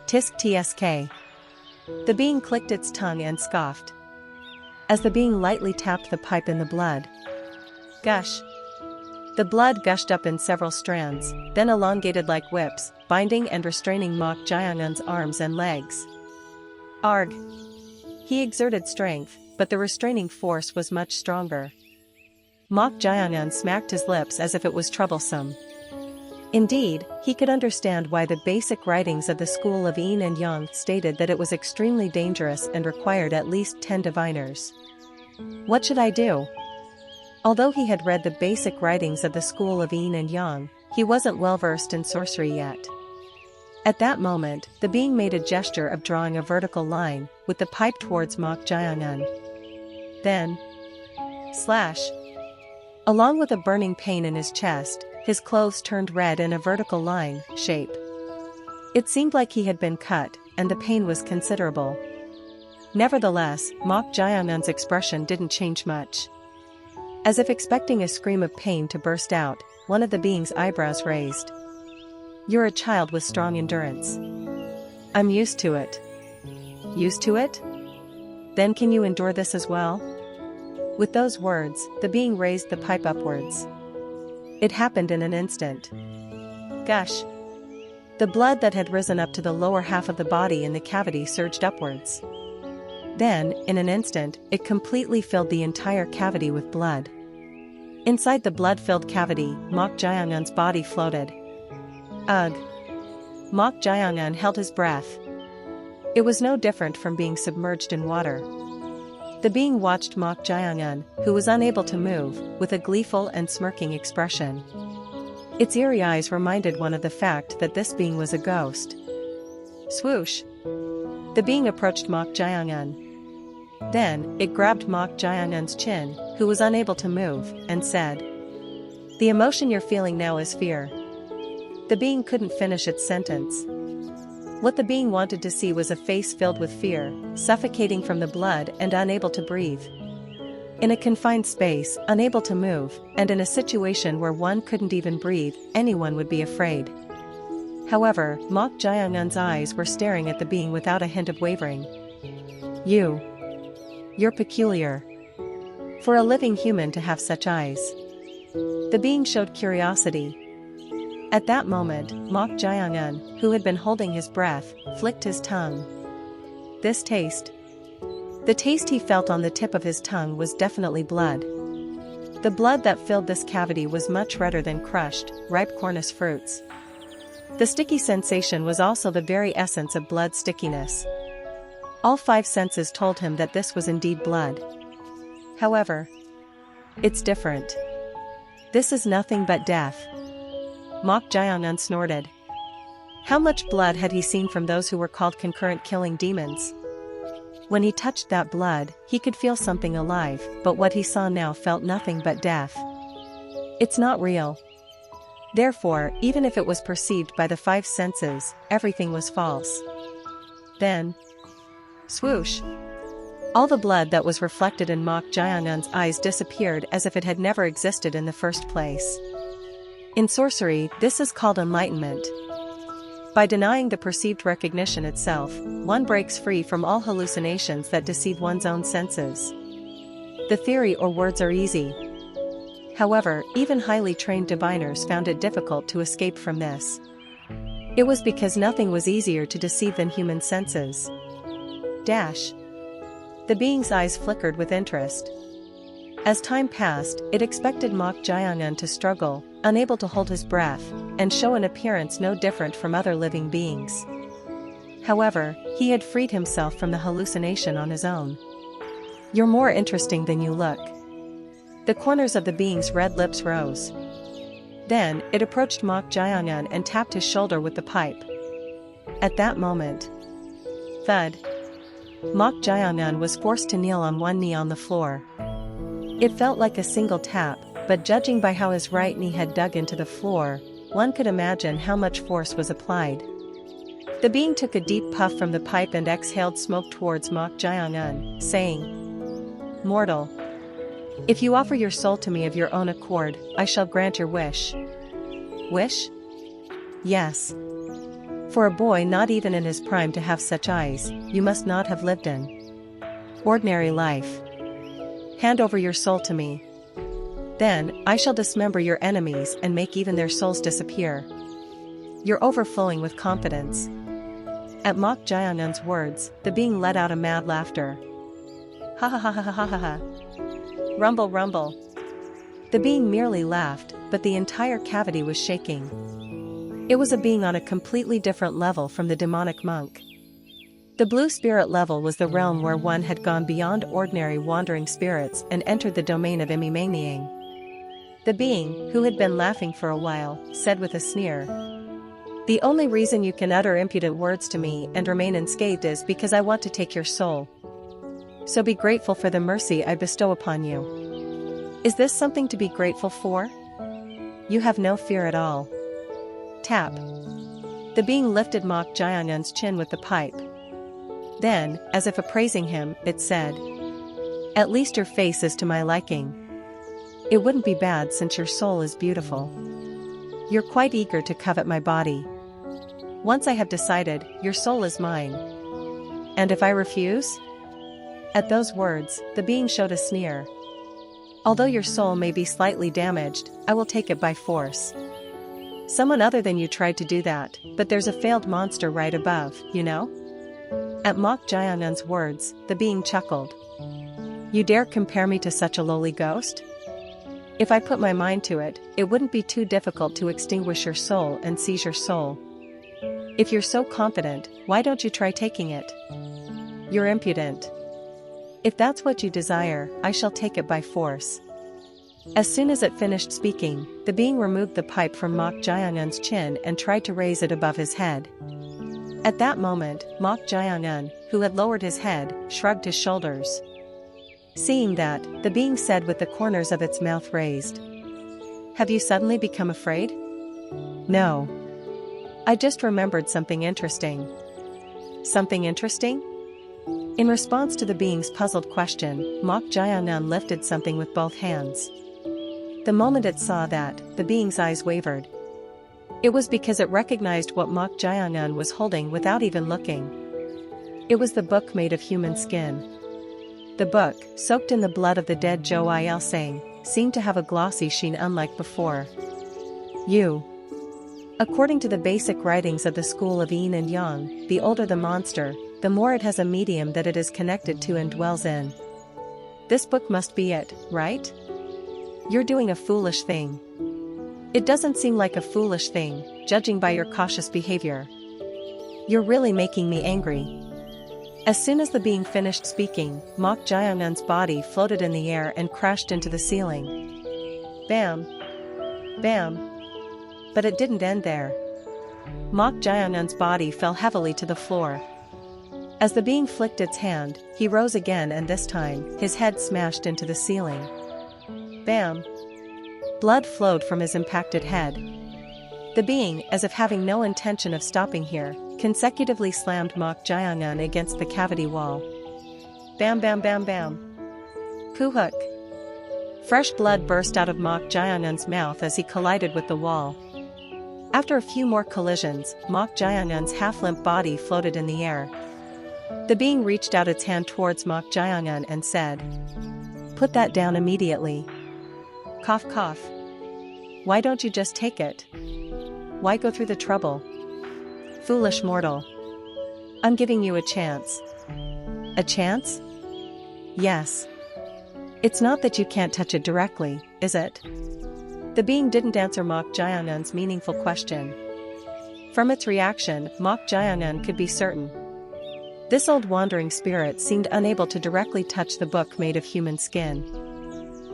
S1: Tisk tsk. The being clicked its tongue and scoffed. As the being lightly tapped the pipe in the blood. Gush! The blood gushed up in several strands, then elongated like whips, binding and restraining Mok Jayangan's arms and legs. Arg! He exerted strength, but the restraining force was much stronger. Mok Jayangan smacked his lips as if it was troublesome. Indeed, he could understand why the basic writings of the school of Yin and Yang stated that it was extremely dangerous and required at least 10 diviners. What should I do? Although he had read the basic writings of the school of Yin and Yang, he wasn't well versed in sorcery yet. At that moment, the being made a gesture of drawing a vertical line, with the pipe towards Mok Jayangan. Then, slash! Along with a burning pain in his chest, his clothes turned red in a vertical line shape. It seemed like he had been cut, and the pain was considerable. Nevertheless, Mok Jayangan's expression didn't change much. As if expecting a scream of pain to burst out, one of the being's eyebrows raised. You're a child with strong endurance. I'm used to it. Used to it? Then can you endure this as well? With those words, the being raised the pipe upwards. It happened in an instant. Gush! The blood that had risen up to the lower half of the body in the cavity surged upwards. Then, in an instant, it completely filled the entire cavity with blood. Inside the blood-filled cavity, Mok Jayangan's body floated. Ugh! Mok Jayangan held his breath. It was no different from being submerged in water. The being watched Mok Jayangan, who was unable to move, with a gleeful and smirking expression. Its eerie eyes reminded one of the fact that this being was a ghost. Swoosh! The being approached Mok Jayangan. Then, it grabbed Mok Jayangan's chin, who was unable to move, and said, "The emotion you're feeling now is fear." The being couldn't finish its sentence. What the being wanted to see was a face filled with fear, suffocating from the blood and unable to breathe. In a confined space, unable to move, and in a situation where one couldn't even breathe, anyone would be afraid. However, Mok Jayangan's eyes were staring at the being without a hint of wavering. You're peculiar. For a living human to have such eyes. The being showed curiosity. At that moment, Mok Jayangan, who had been holding his breath, flicked his tongue. This taste. The taste he felt on the tip of his tongue was definitely blood. The blood that filled this cavity was much redder than crushed, ripe cornus fruits. The sticky sensation was also the very essence of blood stickiness. All 5 senses told him that this was indeed blood. However, it's different. This is nothing but death. Mok Jayangan snorted. How much blood had he seen from those who were called concurrent killing demons? When he touched that blood, he could feel something alive, but what he saw now felt nothing but death. It's not real. Therefore, even if it was perceived by the 5 senses, everything was false. Then, swoosh! All the blood that was reflected in Mok Jayangan's eyes disappeared as if it had never existed in the first place. In sorcery, this is called enlightenment. By denying the perceived recognition itself, one breaks free from all hallucinations that deceive one's own senses. The theory or words are easy. However, even highly trained diviners found it difficult to escape from this. It was because nothing was easier to deceive than human senses. Dash. The being's eyes flickered with interest. As time passed, it expected Mok Jayangan to struggle, unable to hold his breath, and show an appearance no different from other living beings. However, he had freed himself from the hallucination on his own. You're more interesting than you look. The corners of the being's red lips rose. Then, it approached Mok Jayangan and tapped his shoulder with the pipe. At that moment, thud. Mok Jayangan was forced to kneel on one knee on the floor. It felt like a single tap, but judging by how his right knee had dug into the floor, one could imagine how much force was applied. The being took a deep puff from the pipe and exhaled smoke towards Mok Jayangan, saying, "Mortal, if you offer your soul to me of your own accord, I shall grant your wish." Wish? Yes. For a boy not even in his prime to have such eyes, you must not have lived an ordinary life. Hand over your soul to me. Then, I shall dismember your enemies and make even their souls disappear. You're overflowing with confidence. At Mok Jayangan's words, the being let out a mad laughter. Ha ha ha ha ha ha ha. Rumble rumble. The being merely laughed, but the entire cavity was shaking. It was a being on a completely different level from the demonic monk. The blue spirit level was the realm where one had gone beyond ordinary wandering spirits and entered the domain of Imimaniang. The being, who had been laughing for a while, said with a sneer, "The only reason you can utter impudent words to me and remain unscathed is because I want to take your soul. So be grateful for the mercy I bestow upon you." Is this something to be grateful for? You have no fear at all. Tap. The being lifted Mok Jayangan's chin with the pipe. Then, as if appraising him, it said, "At least your face is to my liking. It wouldn't be bad since your soul is beautiful. You're quite eager to covet my body. Once I have decided, your soul is mine. And if I refuse?" At those words, the being showed a sneer. "Although your soul may be slightly damaged, I will take it by force. Someone other than you tried to do that, but there's a failed monster right above, you know?" At Mok Jayangan's words, the being chuckled. "You dare compare me to such a lowly ghost? If I put my mind to it, it wouldn't be too difficult to extinguish your soul and seize your soul. If you're so confident, why don't you try taking it? You're impudent. If that's what you desire, I shall take it by force." As soon as it finished speaking, the being removed the pipe from Mok Jayangan's chin and tried to raise it above his head. At that moment, Mok Jayangan, who had lowered his head, shrugged his shoulders. Seeing that, the being said with the corners of its mouth raised, "Have you suddenly become afraid?" "No. I just remembered something interesting." "Something interesting?" In response to the being's puzzled question, Mok Jayangan lifted something with both hands. The moment it saw that, the being's eyes wavered. It was because it recognized what Mok Jayangan was holding without even looking. It was the book made of human skin. The book, soaked in the blood of the dead Zhou Il Sang, seemed to have a glossy sheen unlike before. You. According to the basic writings of the school of yin and yang, the older the monster, the more it has a medium that it is connected to and dwells in. This book must be it, right? You're doing a foolish thing. It doesn't seem like a foolish thing, judging by your cautious behavior. You're really making me angry. As soon as the being finished speaking, Mok Jayangan's body floated in the air and crashed into the ceiling. Bam. Bam. But it didn't end there. Mok Jayangan's body fell heavily to the floor. As the being flicked its hand, he rose again, and this time, his head smashed into the ceiling. Bam. Blood flowed from his impacted head. The being, as if having no intention of stopping here, consecutively slammed Mok Jayangan against the cavity wall. Bam bam bam bam. Kuhuk. Fresh blood burst out of Mok Jayangan's mouth as he collided with the wall. After a few more collisions, Mok Jayangan's half-limp body floated in the air. The being reached out its hand towards Mok Jayangan and said, "Put that down immediately." Cough cough. Why don't you just take it? Why go through the trouble? Foolish mortal. I'm giving you a chance. A chance? Yes. It's not that you can't touch it directly, is it? The being didn't answer Mok Jayangan's meaningful question. From its reaction, Mok Jayangan could be certain. This old wandering spirit seemed unable to directly touch the book made of human skin.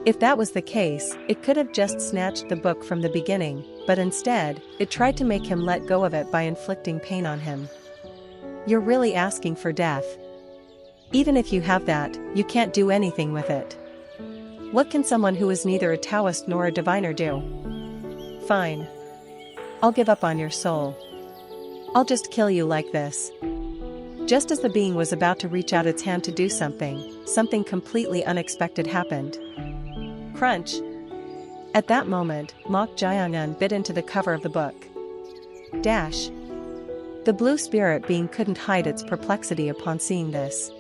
S1: If that was the case, it could have just snatched the book from the beginning, but instead, it tried to make him let go of it by inflicting pain on him. You're really asking for death. Even if you have that, you can't do anything with it. What can someone who is neither a Taoist nor a diviner do? Fine. I'll give up on your soul. I'll just kill you like this. Just as the being was about to reach out its hand to do something completely unexpected happened. Crunch. At that moment, Mok Jayangan bit into the cover of the book. Dash. The blue spirit being couldn't hide its perplexity upon seeing this.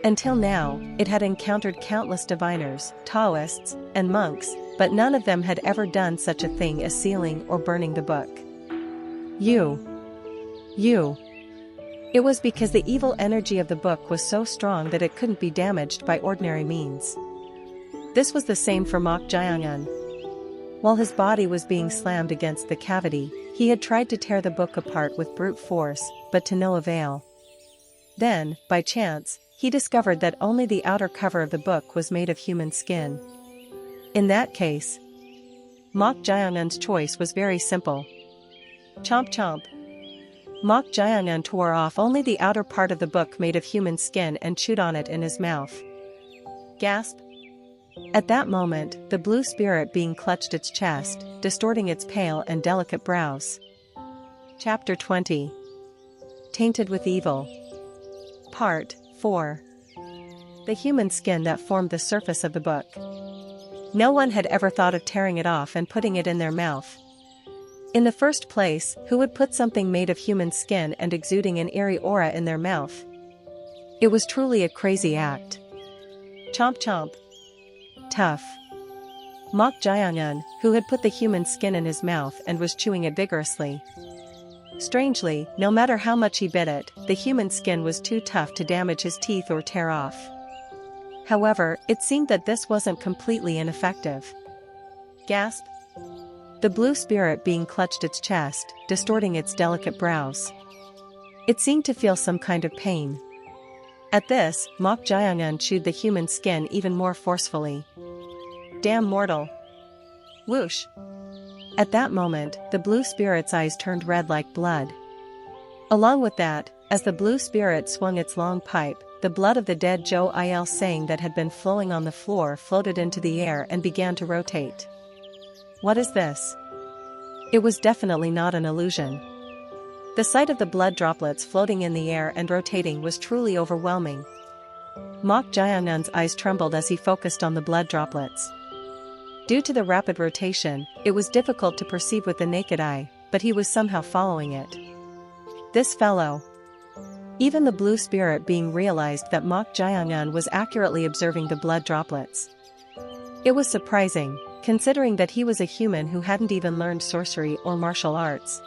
S1: Until now, it had encountered countless diviners, Taoists, and monks, but none of them had ever done such a thing as sealing or burning the book. You. It was because the evil energy of the book was so strong that it couldn't be damaged by ordinary means. This was the same for Mok Jayangan. While his body was being slammed against the cavity, he had tried to tear the book apart with brute force, but to no avail. Then, by chance, he discovered that only the outer cover of the book was made of human skin. In that case, Mok Jayangan's choice was very simple. Chomp chomp. Mok Jayangan tore off only the outer part of the book made of human skin and chewed on it in his mouth. Gasp. At that moment, the blue spirit being clutched its chest, distorting its pale and delicate brows. Chapter 20. Tainted with Evil. Part 4. The human skin that formed the surface of the book. No one had ever thought of tearing it off and putting it in their mouth. In the first place, who would put something made of human skin and exuding an eerie aura in their mouth? It was truly a crazy act. Chomp chomp. Tough. Mok Jayangan, who had put the human skin in his mouth and was chewing it vigorously. Strangely, no matter how much he bit it, the human skin was too tough to damage his teeth or tear off. However, it seemed that this wasn't completely ineffective. Gasp. The blue spirit being clutched its chest, distorting its delicate brows. It seemed to feel some kind of pain. At this, Mok Jayangan chewed the human skin even more forcefully. Damn mortal. Whoosh. At that moment, the blue spirit's eyes turned red like blood. Along with that, as the blue spirit swung its long pipe, the blood of the dead Zhou Il Sang that had been flowing on the floor floated into the air and began to rotate. What is this? It was definitely not an illusion. The sight of the blood droplets floating in the air and rotating was truly overwhelming. Mok Jayangan's eyes trembled as he focused on the blood droplets. Due to the rapid rotation, it was difficult to perceive with the naked eye, but he was somehow following it. This fellow. Even the blue spirit being realized that Mok Jayangan was accurately observing the blood droplets. It was surprising, considering that he was a human who hadn't even learned sorcery or martial arts.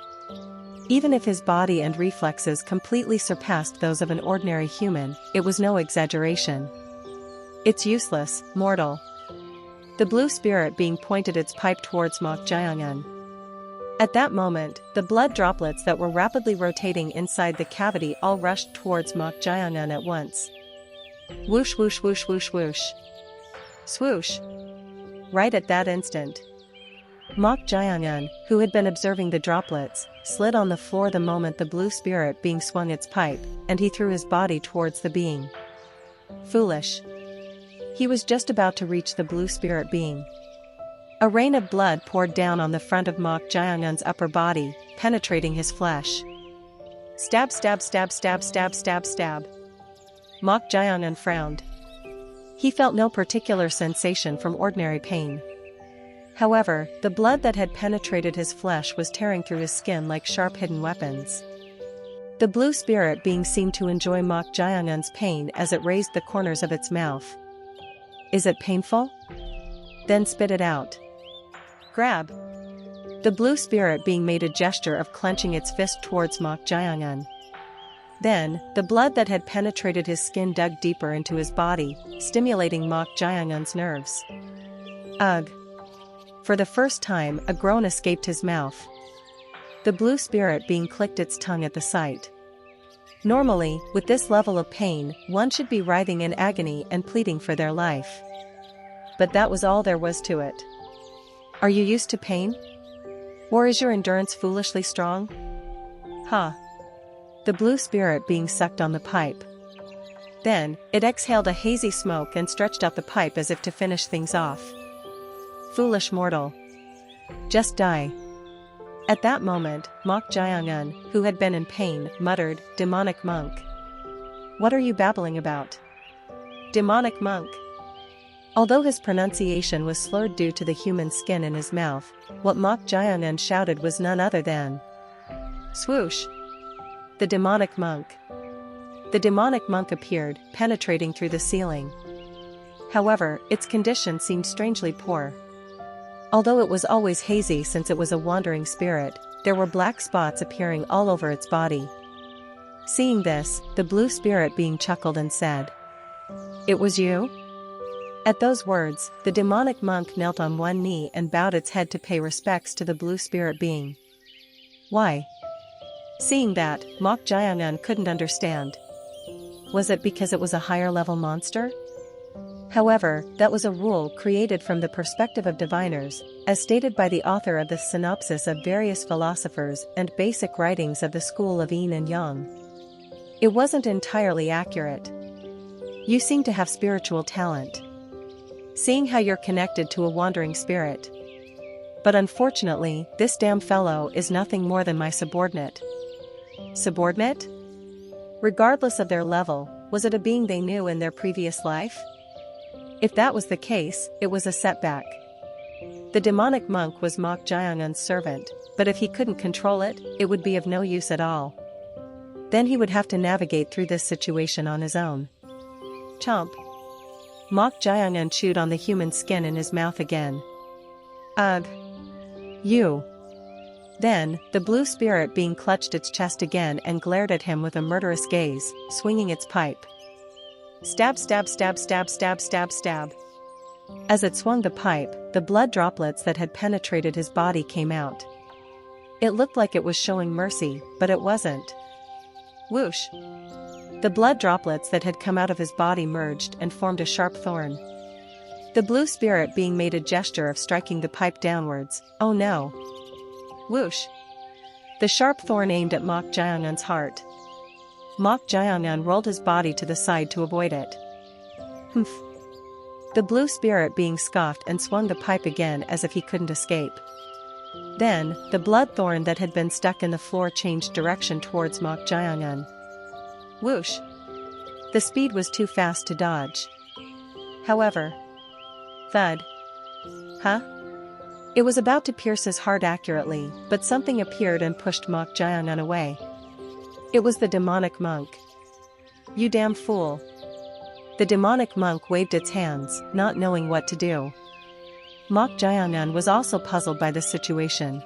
S1: Even if his body and reflexes completely surpassed those of an ordinary human, it was no exaggeration. "It's useless, mortal." The blue spirit being pointed its pipe towards Mok Jiangan. At that moment, the blood droplets that were rapidly rotating inside the cavity all rushed towards Mok Jiangan at once. Whoosh whoosh whoosh whoosh whoosh. Swoosh. Right at that instant, Mok Jiangan, who had been observing the droplets, slid on the floor the moment the blue spirit being swung its pipe, and he threw his body towards the being. Foolish. He was just about to reach the blue spirit being. A rain of blood poured down on the front of Mok Jiangan's upper body, penetrating his flesh. Stab stab stab stab stab stab stab. Mok Jiangan frowned. He felt no particular sensation from ordinary pain. However, the blood that had penetrated his flesh was tearing through his skin like sharp hidden weapons. The blue spirit being seemed to enjoy Mok Jiangan's pain as it raised the corners of its mouth. "Is it painful? Then spit it out. Grab." The blue spirit being made a gesture of clenching its fist towards Mok Jiangan. Then, the blood that had penetrated his skin dug deeper into his body, stimulating Mok Jiangan's nerves. Ugh. For the first time, a groan escaped his mouth. The blue spirit being clicked its tongue at the sight. Normally, with this level of pain, one should be writhing in agony and pleading for their life. But that was all there was to it. Are you used to pain? Or is your endurance foolishly strong? Ha! The blue spirit being sucked on the pipe. Then, it exhaled a hazy smoke and stretched out the pipe as if to finish things off. Foolish mortal. Just die. At that moment, Mok Jiangan, who had been in pain, muttered, "Demonic monk. What are you babbling about? Demonic monk." Although his pronunciation was slurred due to the human skin in his mouth, what Mok Jiangan shouted was none other than swoosh. The demonic monk. The demonic monk appeared, penetrating through the ceiling. However, its condition seemed strangely poor. Although it was always hazy since it was a wandering spirit, there were black spots appearing all over its body. Seeing this, the blue spirit being chuckled and said, "It was you?" At those words, the demonic monk knelt on one knee and bowed its head to pay respects to the blue spirit being. Why? Seeing that, Mok Jiangan couldn't understand. Was it because it was a higher-level monster? However, that was a rule created from the perspective of diviners, as stated by the author of the synopsis of various philosophers and basic writings of the school of Yin and Yang. It wasn't entirely accurate. You seem to have spiritual talent. Seeing how you're connected to a wandering spirit. But unfortunately, this damn fellow is nothing more than my subordinate. Subordinate? Regardless of their level, was it a being they knew in their previous life? If that was the case, it was a setback. The demonic monk was Mok Jiangan's servant, but if he couldn't control it, it would be of no use at all. Then he would have to navigate through this situation on his own. Chomp. Mok Jiangan chewed on the human skin in his mouth again. Ugh. You. Then, the blue spirit being clutched its chest again and glared at him with a murderous gaze, swinging its pipe. Stab stab stab stab stab stab stab. As it swung the pipe, the blood droplets that had penetrated his body came out. It looked like it was showing mercy, but it wasn't. Whoosh. The blood droplets that had come out of his body merged and formed a sharp thorn. The blue spirit being made a gesture of striking the pipe downwards. Oh no. Whoosh. The sharp thorn aimed at Mok Jiangan's heart. Mok Jiangan rolled his body to the side to avoid it. Humph. The blue spirit being scoffed and swung the pipe again as if he couldn't escape. Then, the blood thorn that had been stuck in the floor changed direction towards Mok Jiangan. Whoosh. The speed was too fast to dodge. However. Thud. Huh? It was about to pierce his heart accurately, but something appeared and pushed Mok Jiangan away. It was the demonic monk. You damn fool. The demonic monk waved its hands, not knowing what to do. Mok Jayangan was also puzzled by the situation.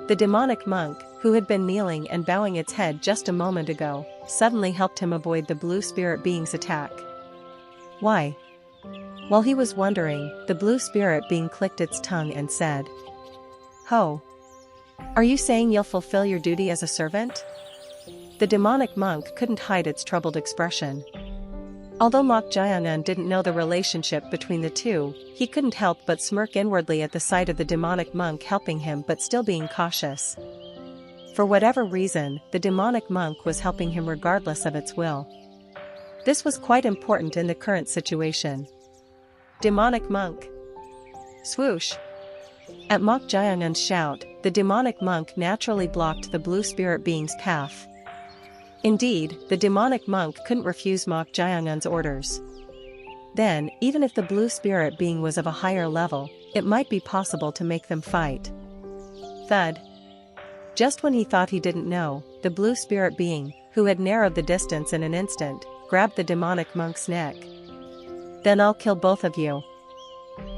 S1: The demonic monk, who had been kneeling and bowing its head just a moment ago, suddenly helped him avoid the blue spirit being's attack. Why? While he was wondering, the blue spirit being clicked its tongue and said, "Ho! Are you saying you'll fulfill your duty as a servant?" The demonic monk couldn't hide its troubled expression. Although Mok Jayangan didn't know the relationship between the two, he couldn't help but smirk inwardly at the sight of the demonic monk helping him but still being cautious. For whatever reason, the demonic monk was helping him regardless of its will. This was quite important in the current situation. Demonic monk! Swoosh! At Mok Jayangan's shout, the demonic monk naturally blocked the blue spirit being's path. Indeed, the demonic monk couldn't refuse Mok Jayangan's orders. Then, even if the blue spirit being was of a higher level, it might be possible to make them fight. Thud! Just when he thought he didn't know, the blue spirit being, who had narrowed the distance in an instant, grabbed the demonic monk's neck. "Then I'll kill both of you."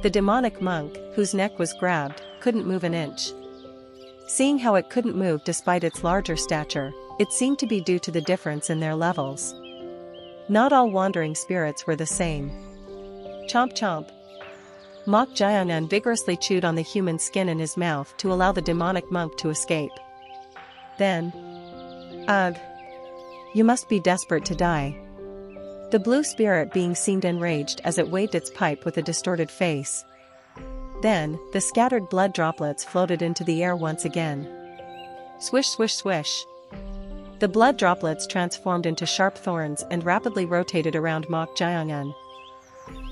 S1: The demonic monk, whose neck was grabbed, couldn't move an inch. Seeing how it couldn't move despite its larger stature, it seemed to be due to the difference in their levels. Not all wandering spirits were the same. Chomp chomp. Mok Jayangan vigorously chewed on the human skin in his mouth to allow the demonic monk to escape. Then, "Ugh! You must be desperate to die." The blue spirit being seemed enraged as it waved its pipe with a distorted face. Then, the scattered blood droplets floated into the air once again. Swish swish swish. The blood droplets transformed into sharp thorns and rapidly rotated around Mok Jayangan.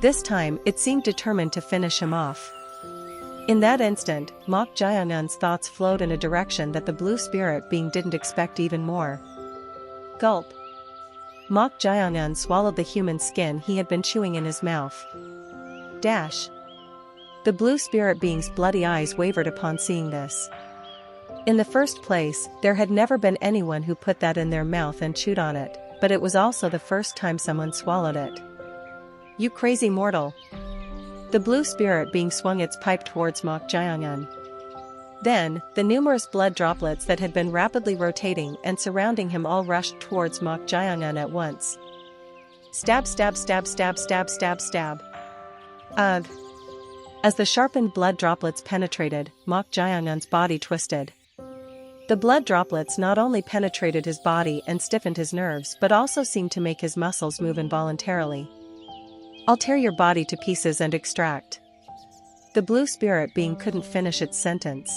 S1: This time, it seemed determined to finish him off. In that instant, Mok Jayangan's thoughts flowed in a direction that the blue spirit being didn't expect even more. Gulp! Mok Jayangan swallowed the human skin he had been chewing in his mouth. Dash! The blue spirit being's bloody eyes wavered upon seeing this. In the first place, there had never been anyone who put that in their mouth and chewed on it, but it was also the first time someone swallowed it. "You crazy mortal!" The blue spirit being swung its pipe towards Mok Jayangan. Then, the numerous blood droplets that had been rapidly rotating and surrounding him all rushed towards Mok Jayangan at once. Stab stab stab stab stab stab stab. Ugh! As the sharpened blood droplets penetrated, Mok Jayangan's body twisted. The blood droplets not only penetrated his body and stiffened his nerves but also seemed to make his muscles move involuntarily. "I'll tear your body to pieces and extract." The blue spirit being couldn't finish its sentence.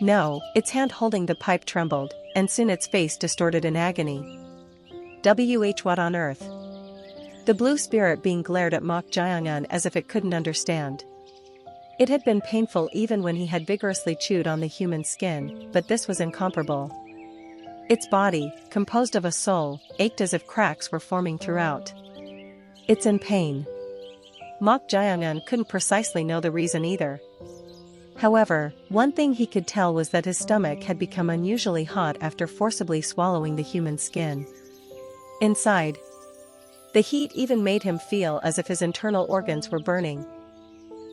S1: No, its hand holding the pipe trembled, and soon its face distorted in agony. What on earth? The blue spirit being glared at Mok Jayangan as if it couldn't understand. It had been painful even when he had vigorously chewed on the human skin, but this was incomparable. Its body, composed of a soul, ached as if cracks were forming throughout. "It's in pain." Mok Jayangan couldn't precisely know the reason either. However, one thing he could tell was that his stomach had become unusually hot after forcibly swallowing the human skin. Inside, the heat even made him feel as if his internal organs were burning.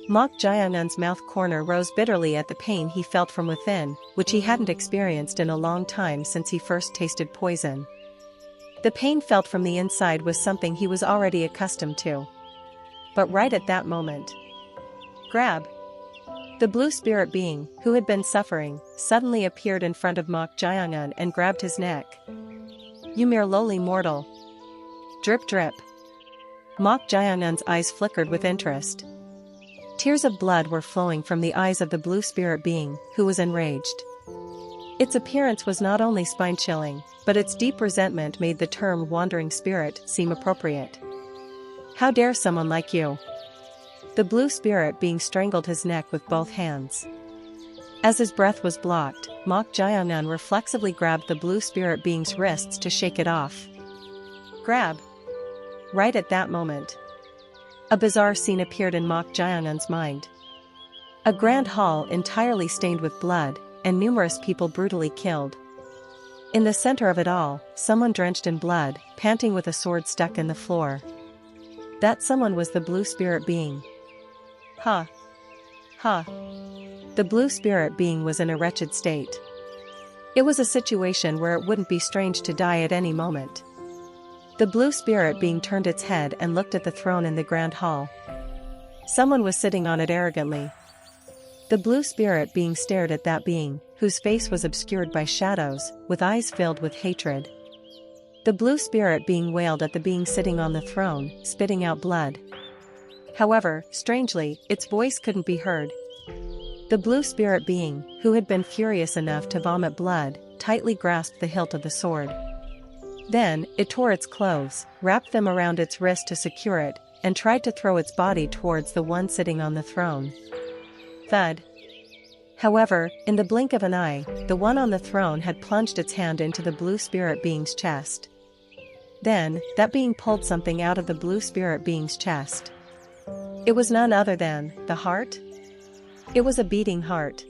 S1: Mok Jayangan's mouth corner rose bitterly at the pain he felt from within, which he hadn't experienced in a long time since he first tasted poison. The pain felt from the inside was something he was already accustomed to. But right at that moment, grab! The blue spirit being, who had been suffering, suddenly appeared in front of Mok Jayangan and grabbed his neck. "You mere lowly mortal!" Drip drip. Mok Jayangan's eyes flickered with interest. Tears of blood were flowing from the eyes of the blue spirit being, who was enraged. Its appearance was not only spine-chilling, but its deep resentment made the term wandering spirit seem appropriate. "How dare someone like you?" The blue spirit being strangled his neck with both hands. As his breath was blocked, Mok Jayangan reflexively grabbed the blue spirit being's wrists to shake it off. Grab! Right at that moment, a bizarre scene appeared in Mok Jayangan's mind. A grand hall entirely stained with blood, and numerous people brutally killed. In the center of it all, someone drenched in blood, panting with a sword stuck in the floor. That someone was the blue spirit being. Huh. Huh. The blue spirit being was in a wretched state. It was a situation where it wouldn't be strange to die at any moment. The blue spirit being turned its head and looked at the throne in the grand hall. Someone was sitting on it arrogantly. The blue spirit being stared at that being, whose face was obscured by shadows, with eyes filled with hatred. The blue spirit being wailed at the being sitting on the throne, spitting out blood. However, strangely, its voice couldn't be heard. The blue spirit being, who had been furious enough to vomit blood, tightly grasped the hilt of the sword. Then, it tore its clothes, wrapped them around its wrist to secure it, and tried to throw its body towards the one sitting on the throne. Thud. However, in the blink of an eye, the one on the throne had plunged its hand into the blue spirit being's chest. Then, that being pulled something out of the blue spirit being's chest. It was none other than the heart? It was a beating heart.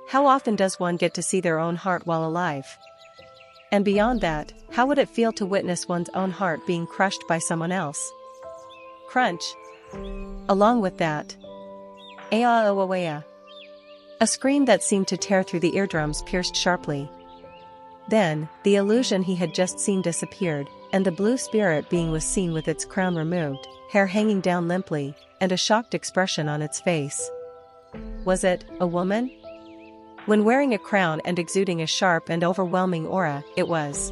S1: How often does one get to see their own heart while alive? And beyond that, how would it feel to witness one's own heart being crushed by someone else? Crunch. Along with that. Aya. A scream that seemed to tear through the eardrums pierced sharply. Then, the illusion he had just seen disappeared, and the blue spirit being was seen with its crown removed, hair hanging down limply, and a shocked expression on its face. Was it a woman? When wearing a crown and exuding a sharp and overwhelming aura, it was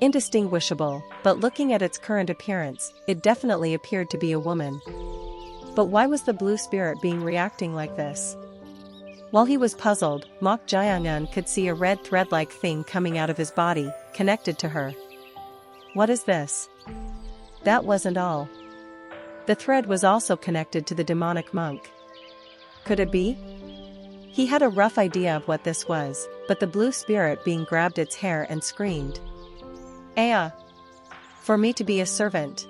S1: indistinguishable, but looking at its current appearance, it definitely appeared to be a woman. But why was the blue spirit being reacting like this? While he was puzzled, Mok Jayangan could see a red thread-like thing coming out of his body, connected to her. What is this? That wasn't all. The thread was also connected to the demonic monk. Could it be? He had a rough idea of what this was, but the blue spirit being grabbed its hair and screamed. Aya! For me to be a servant.